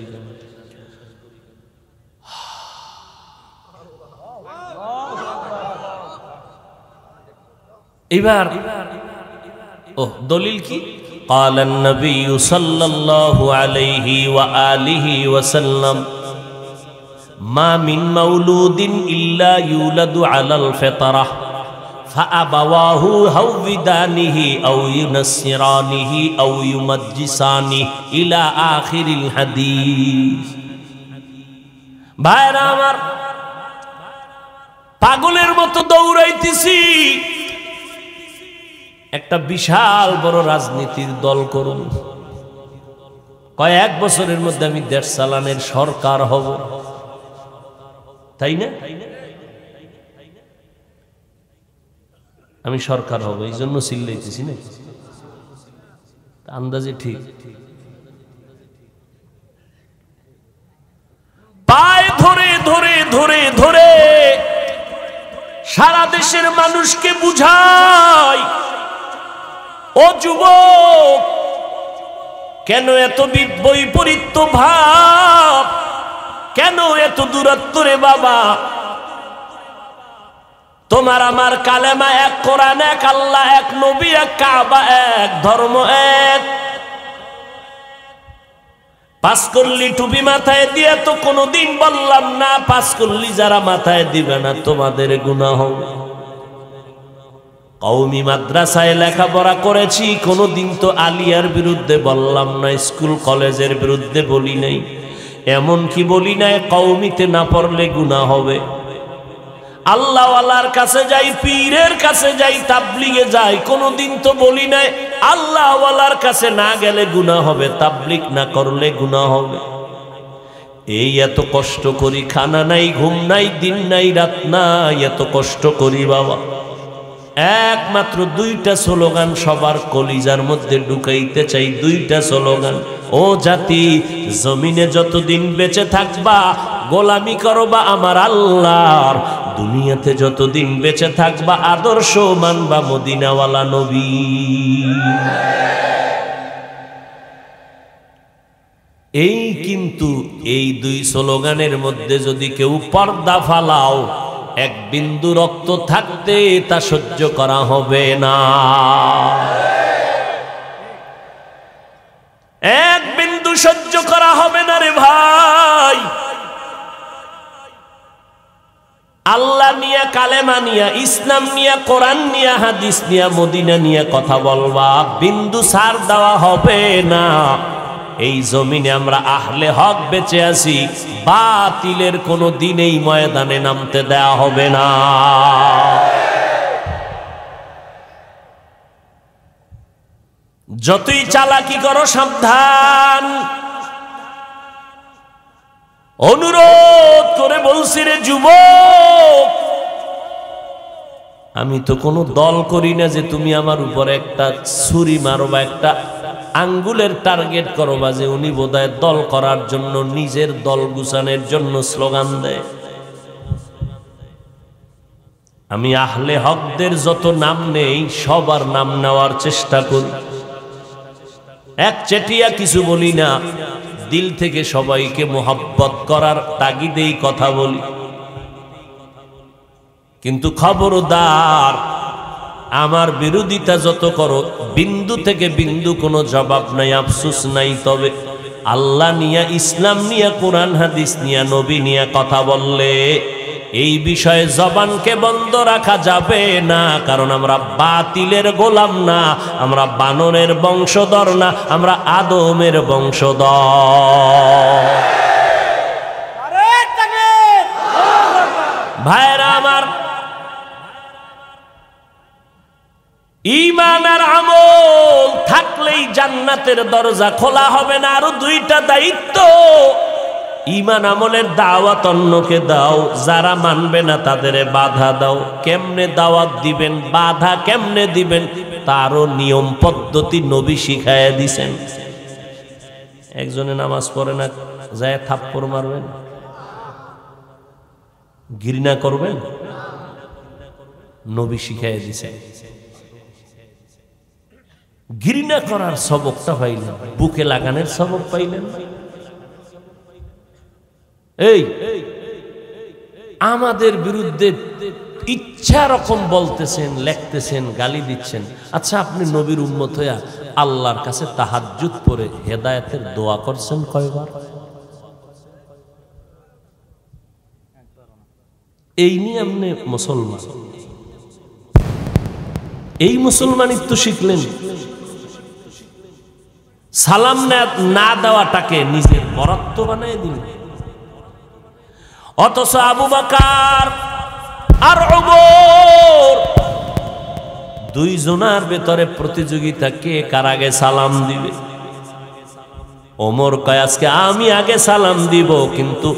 এবার ও দলিল কি? ক্বালান নবী সাল্লাল্লাহু আলাইহি ওয়া আলিহি ওয়াসাল্লাম, মা মিন মাউলুদিন ইল্লা ইউলাদু আলাল ফিতরাহ ফাআবাওয়াহু হাউবিদানিহি আও ইউনাসসিরানিহি আও ইউমাজ্জিসানি ইলা আখিরিল হাদিস। ভাইরা আমার, পাগলের মতো দৌড়াইতেছি, একটা বিশাল বড় রাজনীতির দল করুন, কয়েক বছরের মধ্যে আমি দেশ চালানের সরকার হব, তাই না? আমি সরকার হব, এই জন্য চিল্লাইতেছি না, আন্দাজে ঠিক। পায়ে ধরে ধরে ধরে ধরে সারা দেশের মানুষকে বুঝাই, ও যুবক, কেন এত বৈপরীত্য ভাব, কেন এত দূরত্ব রে বাবা? তোমার আমার কালেমা এক, কোরআন এক, আল্লাহ এক, নবী এক, কাবা এক, ধর্ম এক। পাঁচকল্লি টুপি মাথায় দিয়ে তো কোনোদিন বললাম না পাঁচকল্লি যারা মাথায় দিবে না তোমাদের গুনাহ হবে। কওমি মাদ্রাসায় লেখাপড়া করেছি, কোনোদিন তো আলিয়ার বিরুদ্ধে বললাম না, স্কুল কলেজের বিরুদ্ধে বলি নাই, এমন কি বলি নাই কওমিতে না পড়লে গুনাহ হবে। আল্লাহওয়ালার কাছে যাই, পীরের কাছে যাই, তাবলিগে যাই, কোনোদিন তো বলি নাই আল্লাহওয়ালার কাছে না গেলে গুনাহ হবে, তাবলিগ না করলে গুনাহ হবে। এই এত কষ্ট করি, খানা নাই, ঘুম নাই, দিন নাই, রাত নাই, এত কষ্ট করি বাবা, একমাত্র 2টা স্লোগান সবার কলিজার মধ্যে ঢুকাইতে চাই, 2টা স্লোগান। ও জাতি, জমিনে যতদিন বেঁচে থাকবা গোলামি করবা আমার আল্লাহর, দুনিয়াতে যতদিন বেঁচে থাকবা আদর্শ মানবা মদিনাওয়ালা নবী। এই কিন্তু এই 2 স্লোগানের মধ্যে যদি কেউ পর্দা ফালাও, এক বিন্দু রক্ত থাকতে তা সহ্য করা হবে না, এক বিন্দু সহ্য করা হবে না রে ভাই। আল্লাহ নিয়ে, কালেমা নিয়ে, ইসলাম নিয়ে, কোরআন নিয়ে, হাদিস নিয়ে, মদিনা নিয়ে কথা বলবা, বিন্দু ছাড় দেওয়া হবে না। এই জমিনে আমরা আহলে হক বেঁচে আছি, বাতিলের কোনো দিনেই ময়দানে নামতে দেয়া হবে না। যতই চালাকি করো সাবধান। অনুরোধ করে বলছি রে যুবক, আমি তো কোনো দল করি না যে তুমি আমার উপরে একটা ছুরি মারো বা একটা আঙ্গুলের টার্গেট করো, বা যে উনি বোধহয় দল করার জন্য নিজের দল গুছানোর জন্য স্লোগান দেয়। আমি আহলে হকদের যত নাম নেই সবার নাম নেওয়ার চেষ্টা করি, একচেটিয়া কিছু বলি না, দিল থেকে সবাইকে মোহাব্বত করার তাগিদেই কথা বলি। কিন্তু খবরদার, আমার বিরোধিতা যত করো, বিন্দু থেকে বিন্দু কোনো জবাব নাই, আফসোস নাই। তবে আল্লাহ নিয়া, ইসলাম নিয়া, কোরআন হাদিস নিয়া, নবী নিয়া কথা বললে এই বিষয়ে জবানকে বন্ধ রাখা যাবে না। কারণ আমরা বাতিলের গোলাম না, আমরা বানরের বংশধর না, আমরা আদমের বংশধর। ভাইরা আমার, ঈমান আর আমল থাকলেই জান্নাতের দরজা খোলা হবে না। আরো দুইটা দায়িত্ব, ঈমান আমলের দাওয়াত অন্যকে দাও, যারা মানবে না তাদের বাধা দাও। কেমনে দাওয়াত দিবেন, বাধা কেমনে দিবেন, তারও নিয়ম পদ্ধতি নবী শিখাইয়া দিছেন। একজনে নামাজ পড়ে না, যায় থাপ্পড় মারবেন, ঘৃণা করবেন? নবী শিখাইয়া দিছেন। ঘৃণা করার সবকটা পাইলেন, বুকে লাগানোর সবক পাইলেন। এই আমাদের বিরুদ্ধে ইচ্ছা রকম বলতেছেন, লেখতেছেন, গালি দিচ্ছেন। আচ্ছা, আপনি নবীর উম্মত হইয়া আল্লাহর কাছে তাহাজ্জুদ পড়ে হেদায়েতের দোয়া করছেন কয়বার? এই নিয়ে আপনি মুসলমান, এই মুসলমানিত্ব শিখলেন। সালাম না দেওয়াটাকে নিজের বরাত্ব বানায় দিলেন। অথচ আবু বকর আর ওমর দুইজনের ভেতরে প্রতিযোগিতা, কে কার আগে সালাম দিবে। ওমর কয় আজকে আমি আগে সালাম দিব, কিন্তু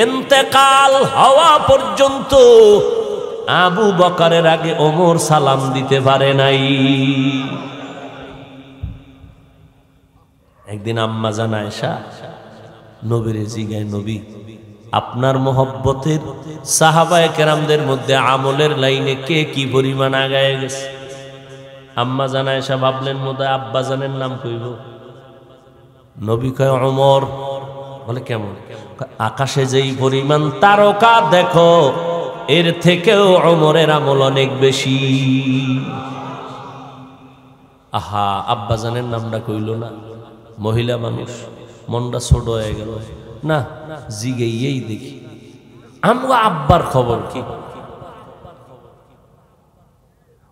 ইন্তেকাল হওয়া পর্যন্ত আবু বকরের আগে ওমর সালাম দিতে পারে নাই। একদিন আম্মা জান আয়েশা নবীরে জিগায়, নবী আপনার মহব্বতের সাহাবায়ে কেরামদের মধ্যে আমলের লাইনে কে কি পরিমাণ আগায় গেছে? আম্মা জান আয়েশা ভাবলেন মোদায় আব্বা জানের নাম কইব। নবী কয় ওমর। বলে কেমন? আকাশে যেই পরিমাণ তারকা দেখো, এর থেকেও ওমরের আমল অনেক বেশি। আহা, আব্বা জানের নামটা কইল না। মহিলা মানুষ, মনটা ছোট হয়ে গেল। না, জিগেই দেখি আমরা আব্বার খবর কি।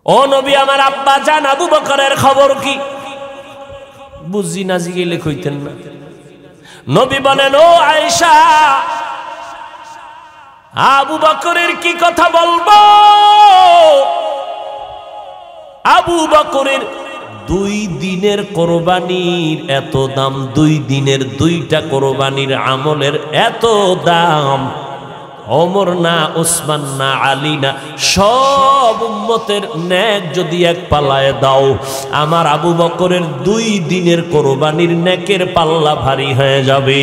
ও নবী, আমার আব্বা জান আবু বকরের খবর কি? বুঝি না, জিগেইলে কইতেন না। নবী বলেন, ও আয়েশা, আবু বকরের কি কথা বলবো? আবু বকরের 2 দিনের কোরবানির এত দাম, 2 দিনের 2টা কোরবানির আমলের এত দাম। ওমর না, ওসমান না, আলী না, সব উম্মতের নেক যদি এক পাল্লায় দাও, আমার আবু বকরের 2 দিনের কোরবানির নেকের পাল্লা ভারী হয়ে যাবে।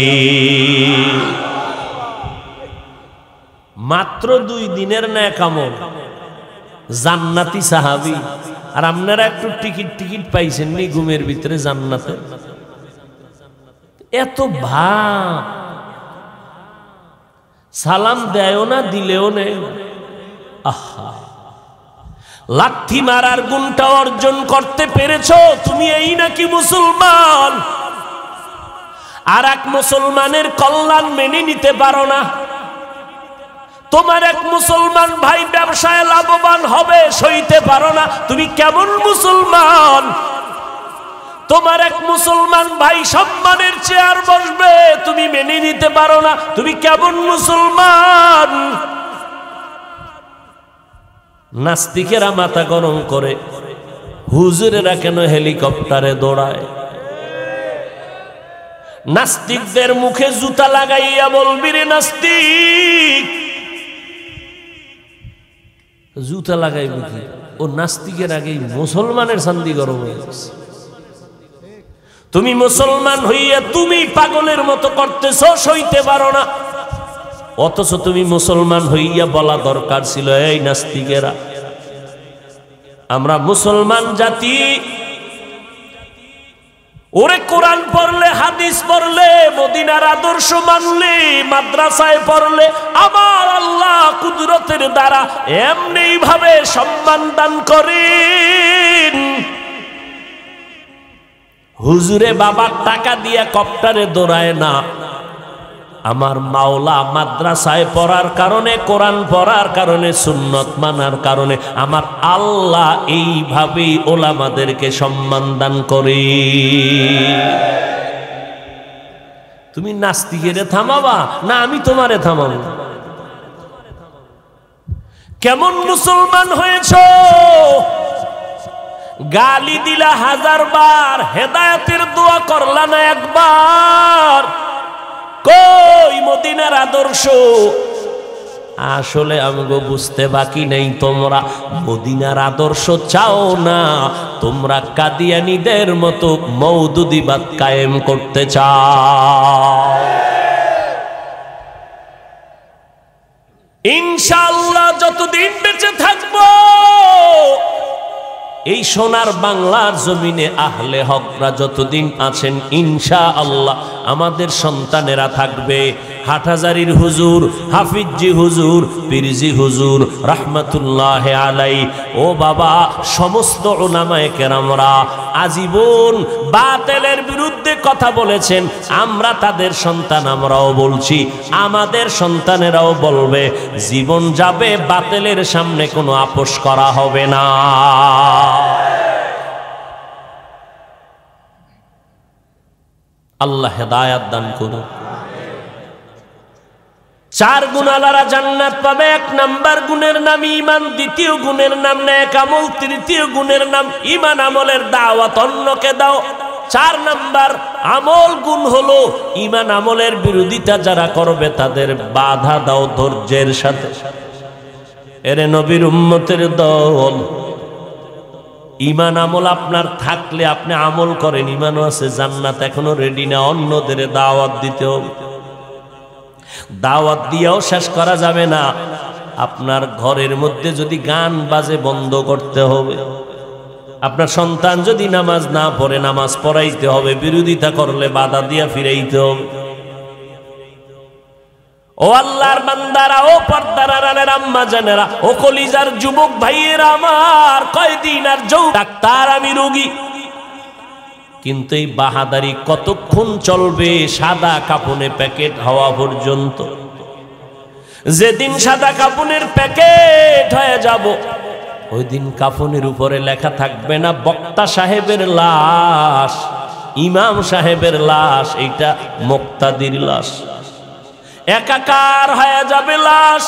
মাত্র 2 দিনের নেক আমল, জান্নাতি সাহাবী। আর আপনারা একটু টিকিট পাইছেন নি ঘুমের ভিতরে জান্নাতে? এত ভাব, সালাম দেয়ও না, দিলেও নেই। আহা, লাথি মারার গুণটা অর্জন করতে পেরেছো তুমি, এই নাকি মুসলমান? আর এক মুসলমানের কল্যাণ মেনে নিতে পারো না। তোমার এক মুসলমান ভাই ব্যবসায় লাভবান হবে, সইতে পারো না। তুমি কেমন মুসলমান? তোমার এক মুসলমান ভাই সম্মানের চেয়ার বসবে, তুমি মেনে নিতে পারো না। তুমি কেমন মুসলমান? নাস্তিকেরা মাথা গরম করে, হুজুরেরা কেন হেলিকপ্টারে দৌড়ায়? নাস্তিকদের মুখে জুতা লাগাইয়া বলবি, রে নাস্তিক, জুতা লাগাই মুখে। ও নাস্তিকের আগেই মুসলমানের শান্তি গরম হয়ে যাচ্ছে। তুমি মুসলমান হইয়া তুমি পাগলের মতো করতেছ, সইতে পারো না। অথচ তুমি মুসলমান হইয়া বলা দরকার ছিল, এই নাস্তিকেরা, আমরা মুসলমান জাতি, ওরে কোরআন পড়লে, হাদিস পড়লে, মদিনার আদর্শ মানলে, মাদ্রাসায় পড়লে আমার আল্লাহ কুদরতের দ্বারা এমনি ভাবে সম্মান দান করেন। হুজুরে বাবার টাকা দিয়া কপ্টারে দৌড়ায় না, আমার মাওলা মাদ্রাসায় পড়ার কারণে, কোরআন পড়ার কারণে, সুন্নত মানার কারণে আমার আল্লাহ এইভাবেই ওলামাদেরকে সম্মান দান করে। তুমি নাস্তিকেরে থামাবা না আমি তোমারে থামাবো? কেমন মুসলমান হয়েছ? গালি দিলা 1000 বার, হেদায়েতের দোয়া করলা না একবার? কই মদিনার আদর্শ? আসলে আমগো বুঝতে বাকি নেই, তোমরা মদিনার আদর্শ চাও না, তোমরা কাদিয়ানীদের মতো মওদুদিবাদ কায়েম করতে চাও। ইনশাআল্লাহ যতদিন বেঁচে থাকবো এই সোনার বাংলার জমিনে আহলে হকরা যতদিন আছেন, ইনশাআল্লাহ আমাদের সন্তানেরা থাকবে। হাটহাজারীর হুজুর, হাফিজি হুজুর, পীরজি হুজুর রাহমাতুল্লাহ আলাই, ও বাবা, সমস্ত উলামায়ে কেরামরা আজীবন বাতিলের বিরুদ্ধে কথা বলেছেন। আমরা তাদের সন্তান, আমরাও বলছি, আমাদের সন্তানেরাও বলবে, জীবন যাবে বাতিলের সামনে কোনো আপোষ করা হবে না। আল্লাহ হেদায়াত দান করুন। 4 গুণালারা জান্নাত পাবে। 1 নাম্বার গুণের নাম ঈমান, 2য় গুণের নাম নেক আমল, 3য় গুণের নাম ঈমান আমলের দাওয়াত অন্যকে দাও। 4 নাম্বার আমল গুণ হলো ঈমান আমলের বিরোধিতা যারা করবে তাদের বাধা দাও ধৈর্যের সাথে। এরে নবীর উম্মতের দল, ঈমান আমল আপনার থাকলে আপনি আমল করেন, ঈমানও আছে, জান্নাত এখনো রেডি না, অন্যদের দাওয়াত দিতে হবে। দাওয়াত দিয়েও শেষ করা যাবে না। আপনার ঘরের মধ্যে যদি গান বাজে বন্ধ করতে হবে। আপনার সন্তান যদি নামাজ না পড়ে নামাজ পড়াইতে হবে, বিরোধিতা করলে বাধা দিয়া ফিরাইতে হবে। ও আল্লাহর বান্দারা, ও পর্দার আড়ালের আম্মা জানেরা, ও কলিজার যুবক ভাইয়েরা আমার, কয়দিন আর ডাক্তার আমি রোগী, কিন্তু এই বাহাদারি কতক্ষণ চলবে? সাদা কাপনে প্যাকেট হওয়া পর্যন্ত। যেদিন সাদা কাপনের প্যাকেট হয়ে যাব, ওই দিন কাফনের উপরে লেখা থাকবে না বক্তা সাহেবের লাশ, ইমাম সাহেবের লাশ, এইটা মুক্তাদির লাশ। একাকার হয়ে যাবে লাশ।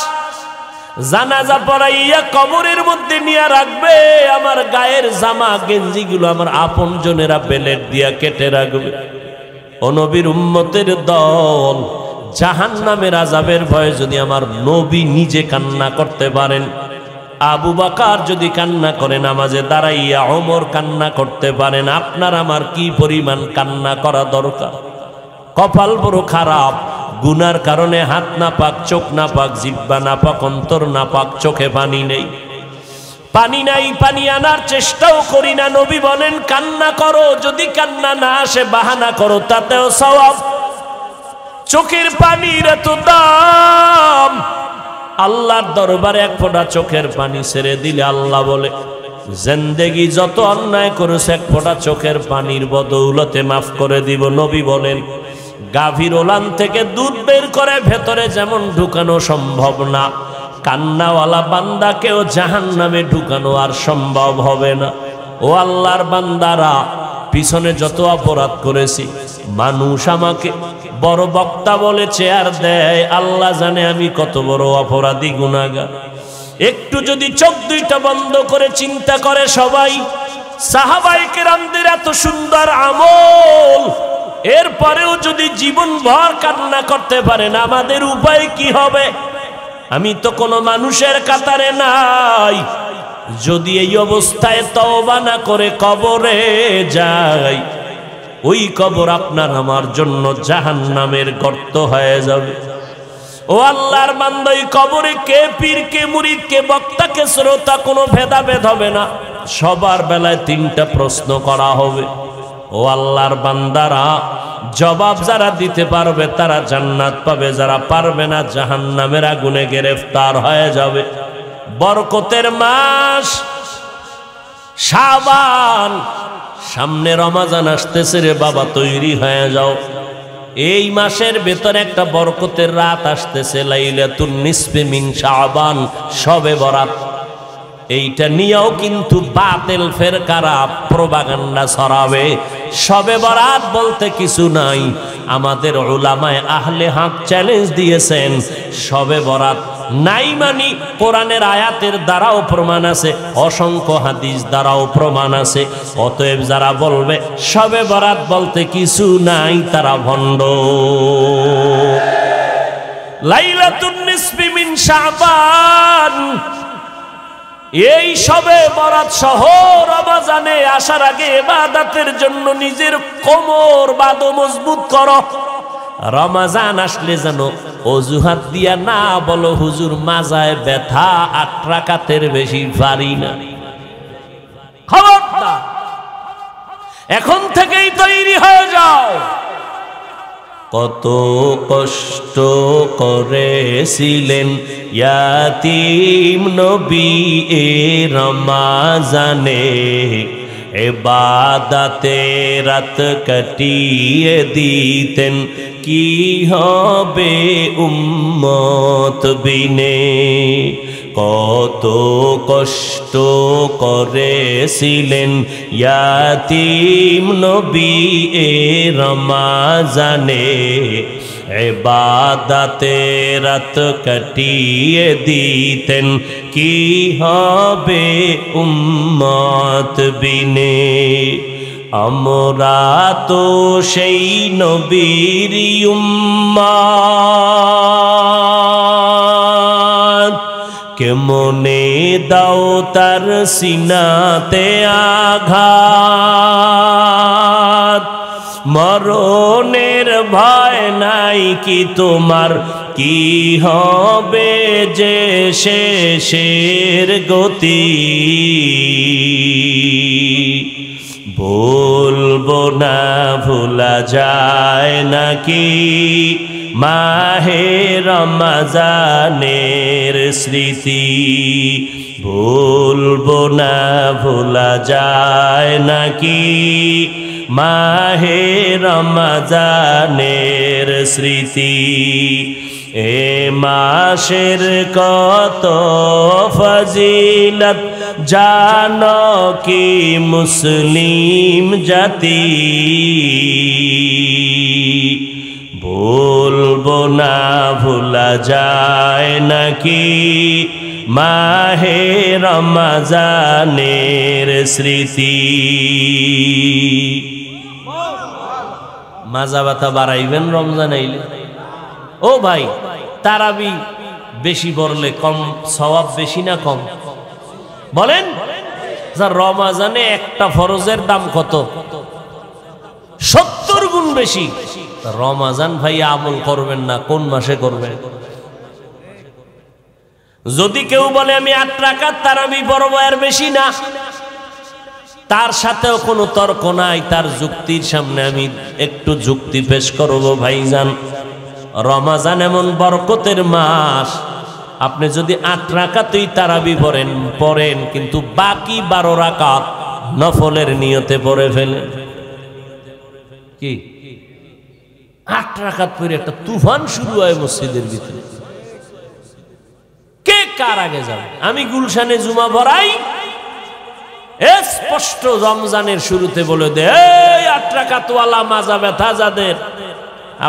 জানাজা পড়াইয়া কবরের মধ্যে নিয়ে রাখবে। আমার গায়ের জামা গেঞ্জি গুলো আমার আপন জনেরা বেলেট দিয়া কেটে রাখবে। ও নবীর উম্মতের দল, জাহান্নামের আযাবের ভয়ে যদি আমার নবী নিজে কান্না করতে পারেন, আবু বকর যদি কান্না করে নামাজে দাঁড়াইয়া, ওমর কান্না করতে পারেন, আপনার আমার কি পরিমাণ কান্না করা দরকার? কপাল বড় খারাপ, গুনার কারণে হাত না পাক, চোখ না পাক, জিহ্বা না পাক, অন্তর না পাক, চোখে পানি নেই, পানি নাই, পানি আনার চেষ্টাও করি না। নবী বলেন কান্না করো, যদি কান্না না আসে বাহানা করো, তাতেও সওয়াব। চোখের পানির এত দাম, আল্লাহর দরবারে 1 ফোঁটা চোখের পানি ছেড়ে দিলে আল্লাহ বলে জিন্দেগি যত অন্যায় করেছে 1 ফোঁটা চোখের পানির বদৌলতে মাফ করে দিব। নবী বলেন গাভীর ওলান থেকে দুধ বের করে ভেতরে যেমন ঢুকানো সম্ভব না, কান্নাওয়ালা বান্দাকেও জাহান্নামে ঢুকানো আর সম্ভব হবে না। ও আল্লাহর বান্দারা, পিছনে যত অপরাধ করেছি, মানুষ আমাকে বড় বক্তা বলে চেয়ার দেয়, আল্লাহ জানে আমি কত বড় অপরাধী গুনাহগার। একটু যদি চোখ দুইটা বন্ধ করে চিন্তা করে সবাই, সাহাবায়ে কেরামদের এত সুন্দর আমল, এরপরেও যদি জীবনভর কান্না করতে পারেন, আমাদের উপায় কি হবে? আমি তো কোনো মানুষের কাতারে নাই। যদি এই অবস্থায় তওবা না করে কবরে যাই, ওই কবর আপনার আমার জন্য জাহান্নামের গর্ত হয়ে যাবে। ও আল্লাহর বান্দা, এই কবরে কে পীর, কে মুরিদ, কে বক্তা, কে শ্রোতা, কোনো ভেদাভেদ হবে না। সবার বেলায় তিনটা প্রশ্ন করা হবে। ও আল্লাহর বান্দারা, জবাব যারা দিতে পারবে তারা জান্নাত পাবে, যারা পারবে না জাহান্নামের আগুনে গ্রেফতার হয়ে যাবে। বরকতের মাস শাবান, সামনে রমজান আসতেছে রে বাবা, তৈরি হয়ে যাও। এই মাসের ভেতর একটা বরকতের রাত আসতেছে, লাইলাতুন নিসফি মিন শাবান, শবে বরাত। এইটা নিয়েও কিন্তু বাতিল ফেরকারা প্রোপাগান্ডা ছড়াবে। শবে বরাত বলতে কিছু নাই। আমাদের উলামায়ে আহলে হক চ্যালেঞ্জ দিয়েছেন, শবে বরাত নাই মানি কোরআনের আয়াতের দ্বারাও প্রমাণ আছে, অসংখ্য হাদিস দ্বারাও প্রমাণ আছে। অতএব যারা বলবে শবে বরাত বলতে কিছু নাই, তারা ভণ্ড। লাইলাতুন নিসফি মিন শাবান, এই শবে বরাত সহ রমজানে আসার আগে ইবাদতের জন্য নিজের কোমর বাঁধো, মজবুত করো। রমজান আসলে যেন অজুহাত দিয়া না বলো, হুজুর মাজায় ব্যথা, 8 রাকাতের বেশি পারি না। খবরদার, এখন থেকেই তৈরি হয়ে যাও। কত কষ্ট করেছিলেন ইয়াতীম নবী এ রমজানে, ইবাদতে রাত কাটিয়ে দিতেন, কি হবে উম্মত বিনে। কত কষ্ট করেছিলেন ইয়াতীম নবী এ রমজানে, ইবাদতে রাত কাটিয়ে দিতেন, কি হবে উম্মত বিনে। আমরা তো সেই নবীর উম্মত, কেমনে দাও তার সিনাতে আঘাত। মরণের ভয় নাই কি তোমার, কি হবে যে শেষের গতি। বলবো না ভোলা যায় নাকি মাহে রমজানের স্মৃতি। বলবো না ভোলা যায় নাকি মাহে রমজানের স্মৃতি। এ মাসের কত ফজিলত জানো কি মুসলিম জাতি। বলবো না ভোলা যায় নাকি মাহে রমজানের স্মৃতি। মাজা ব্যথা বাড়াইবেন রমজান আইলে। ও ভাই, তারাবি বেশি পড়লে কম সওয়াব বেশি না কম বলেন? রমজানে একটা ফরজের দাম কত? 70 গুণ বেশি। রমজান ভাই আমল করবেন না, কোন মাসে করবেন? যদি কেউ বলে আমি 8 রাকাত তারাবি পড়ব, এর বেশি না, তার সাথেও কোনো তর্ক নাই। তার যুক্তির সামনে আমি একটু যুক্তি পেশ করব। ভাইজান, রমজান এমন বরকতের মাস, আপনি যদি 8 রাকাতই তারাবি পড়েন কিন্তু বাকি 12 রাকাত নফলের নিয়তে পড়ে ফেলেন, কি 8 রাকাত পড়ে একটা তুফান শুরু হয় মসজিদের ভিতরে। কে কার আগে যাবে? আমি গুলশানে জুমা পড়াই, স্পষ্ট রমজানের শুরুতে বলে দে, এই 8 রাকাতওয়ালা মাজা ব্যথা যাদের,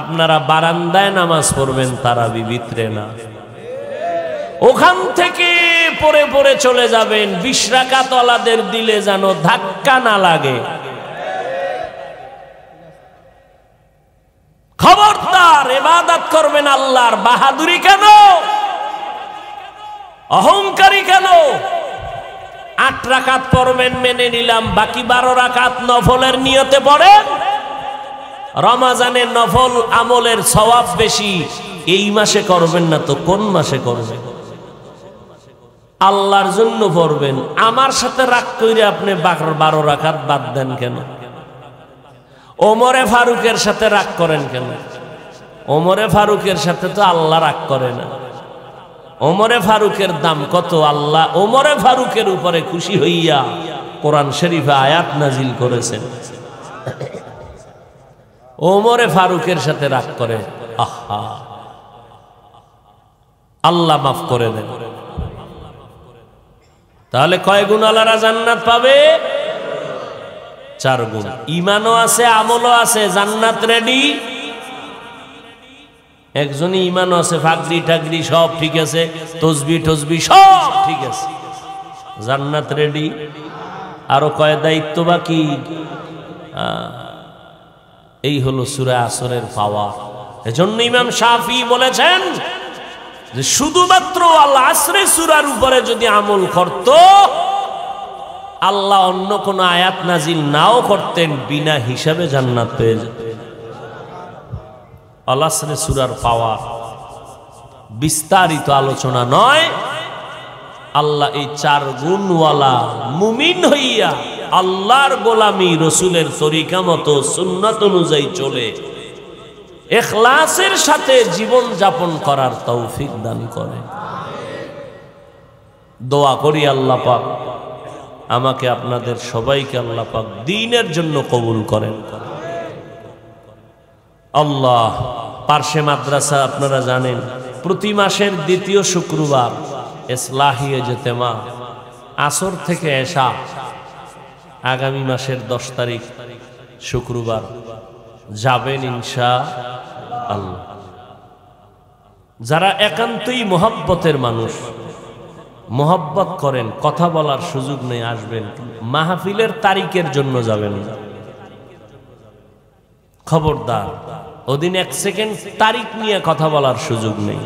আপনারা বারান্দায় নামাজ পড়বেন, তারাবি ভিতরে না। ওখান থেকে পড়ে পড়ে চলে যাবেন, 20 রাকাতওয়ালাদের দিলে যেন ধাক্কা না লাগে। খবরদার, ইবাদত করবেন আল্লাহর। বাহাদুরি কেন, অহংকারী কেন? 8 রাকাত পড়বেন মেনে নিলাম, বাকি 12 রাকাত নফলের নিয়তে পড়েন। রমজানের নফল আমলের সওয়াব বেশি, এই মাসে করবেন না তো কোন মাসে করবেন? আল্লাহর জন্য পড়বেন। আমার সাথে রাগ কইরে আপনি 12 রাকাত বাদ দেন কেন? ওমরে ফারুকের সাথে রাগ করেন কেন? ওমরে ফারুকের সাথে তো আল্লাহ রাগ করে না। ওমরে ফারুকের দাম কত? আল্লাহ ওমরে ফারুকের উপরে খুশি হইয়া কোরআন শরীফে আয়াত নাজিল করেছেন। ওমরে ফারুকের সাথে রাগ করে, আহা, আল্লাহ মাফ করে দেন। তাহলে কয় গুণ আলারা জান্নাত পাবে? 4 গুণ। ঈমানও আছে, আমলও আছে, জান্নাত রেডি। একজনই ঈমানও আছে, ফাগরি টাগরি সব ঠিক আছে, তসবি টসবি সব ঠিক আছে, জান্নাত রেডি। আরো কয় দায়িত্ব বাকি। এই হলো সূরা আসরের পাওয়ার। এজন্য ইমাম শাফি বলেছেন যে শুধুমাত্র আল আসরে সূরার উপরে যদি আমল করত, আল্লাহ অন্য কোন আয়াত নাজিল নাও করতেন, বিনা হিসাবে জান্নাত পেয়ে যেত। আল আসরে সূরার পাওয়ার বিস্তারিত আলোচনা নয়। আল্লাহ এই 4 গুণওয়ালা মুমিন হইয়া আল্লাহর গোলামি, রসুলের তরিকা মতো সুন্নাত অনুযায়ী চলে ইখলাসের সাথে জীবন যাপন করার তৌফিক দান করে। দোয়া করি আল্লাহ পাক আমাকে আপনাদের সবাইকে আল্লাহ পাক দ্বীনের জন্য কবুল করেন। আল্লাহ, পার্শ্বে মাদ্রাসা আপনারা জানেন প্রতি মাসের 2য় শুক্রবার ইসলাহি ইজতেমা আসর থেকে এশা, আগামী মাসের 10 তারিখ শুক্রবার যাবেন ইনশাআল্লাহ। যারা একান্তই মোহাব্বতের মানুষ, মোহাব্বত করেন, কথা বলার সুযোগ নেই, আসবেন, মাহফিলের তারিখের জন্য যাবেন না। খবরদার, ওদিন 1 সেকেন্ড তারিখ নিয়ে কথা বলার সুযোগ নেই।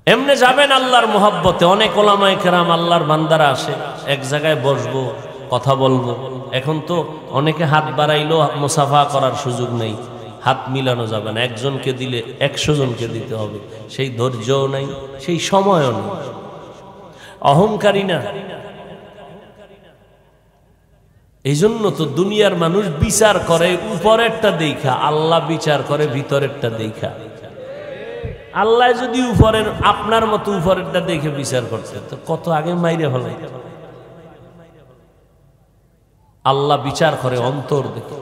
এমনি যাবেন আল্লাহর মোহাব্বতে। অনেক ওলামায়ে কেরাম আল্লাহর বান্দারা আসে, এক জায়গায় বসবো, কথা বলবো। এখন তো অনেকে হাত বাড়াইলো, মুসাফা করার সুযোগ নেই, হাত মিলানো যাবে না। একজনকে দিলে 100 জনকে দিতে হবে, সেই ধৈর্যও নাই, সেই সময়ও নেই। অহংকারী না? এই জন্য তো দুনিয়ার মানুষ বিচার করে উপরেরটা দেখা, আল্লাহ বিচার করে ভিতরেরটা দেখা। আল্লাহ যদি উপরের আপনার মতো উপরেরটা দেখে বিচার করতে তো কত আগে মাইরে ফেলে। আল্লাহ বিচার করে অন্তর দেখে,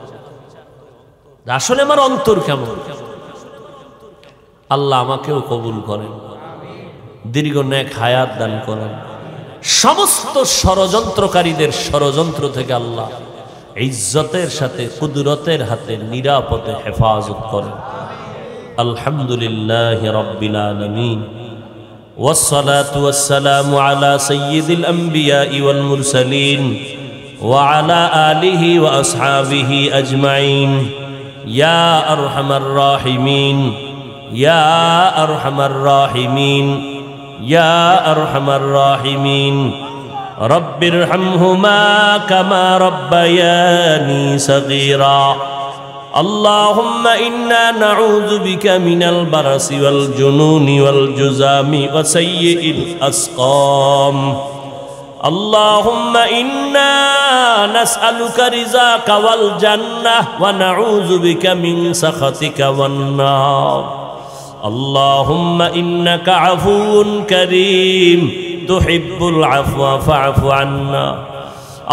আসলে আমার অন্তর কেমন। আল্লাহ আমাকেও কবুল করেন, দীর্ঘ নেক হায়াত দান করেন। সমস্ত ষড়যন্ত্রকারীদের ষড়যন্ত্র থেকে আল্লাহ ইজ্জতের সাথে কুদরতের হাতে নিরাপদে হেফাজত করেন। আলহামদুলিল্লাহি রাব্বিল আলামিন, ওয়াসসালাতু ওয়াসসালামু আলা সাইয়্যিদিল আমবিয়াই ওয়াল মুরসালিন ওয়া আলা আলিহি ওয়া আসহাবিহি আজমাইন। ইয়া আরহামার রাহিমিন, ইয়া আরহামার রাহিমিন, ইয়া আরহামার রাহিমিন। রব্বিরহামহুমা কামা রব্বায়ানি সগীরা। আল্লাহুম্মা ইন্না নাউযু বিকা মিনাল বারাসি ওয়াল জুনুনি ওয়াল জুযামি ওয়া সাইয়্যিল আসকাম। আল্লাহুম্মা ইন্না নাসআলুকা রিযাকা ওয়াল জান্নাহ ওয়া নাউযু বিকা মিন সাখাতিকা ওয়ান নার। اللهم إنك عفو كريم تحب العفو فاعف عنا.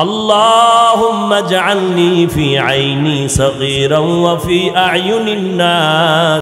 اللهم اجعلني في عيني صغيرا وفي أعين الناس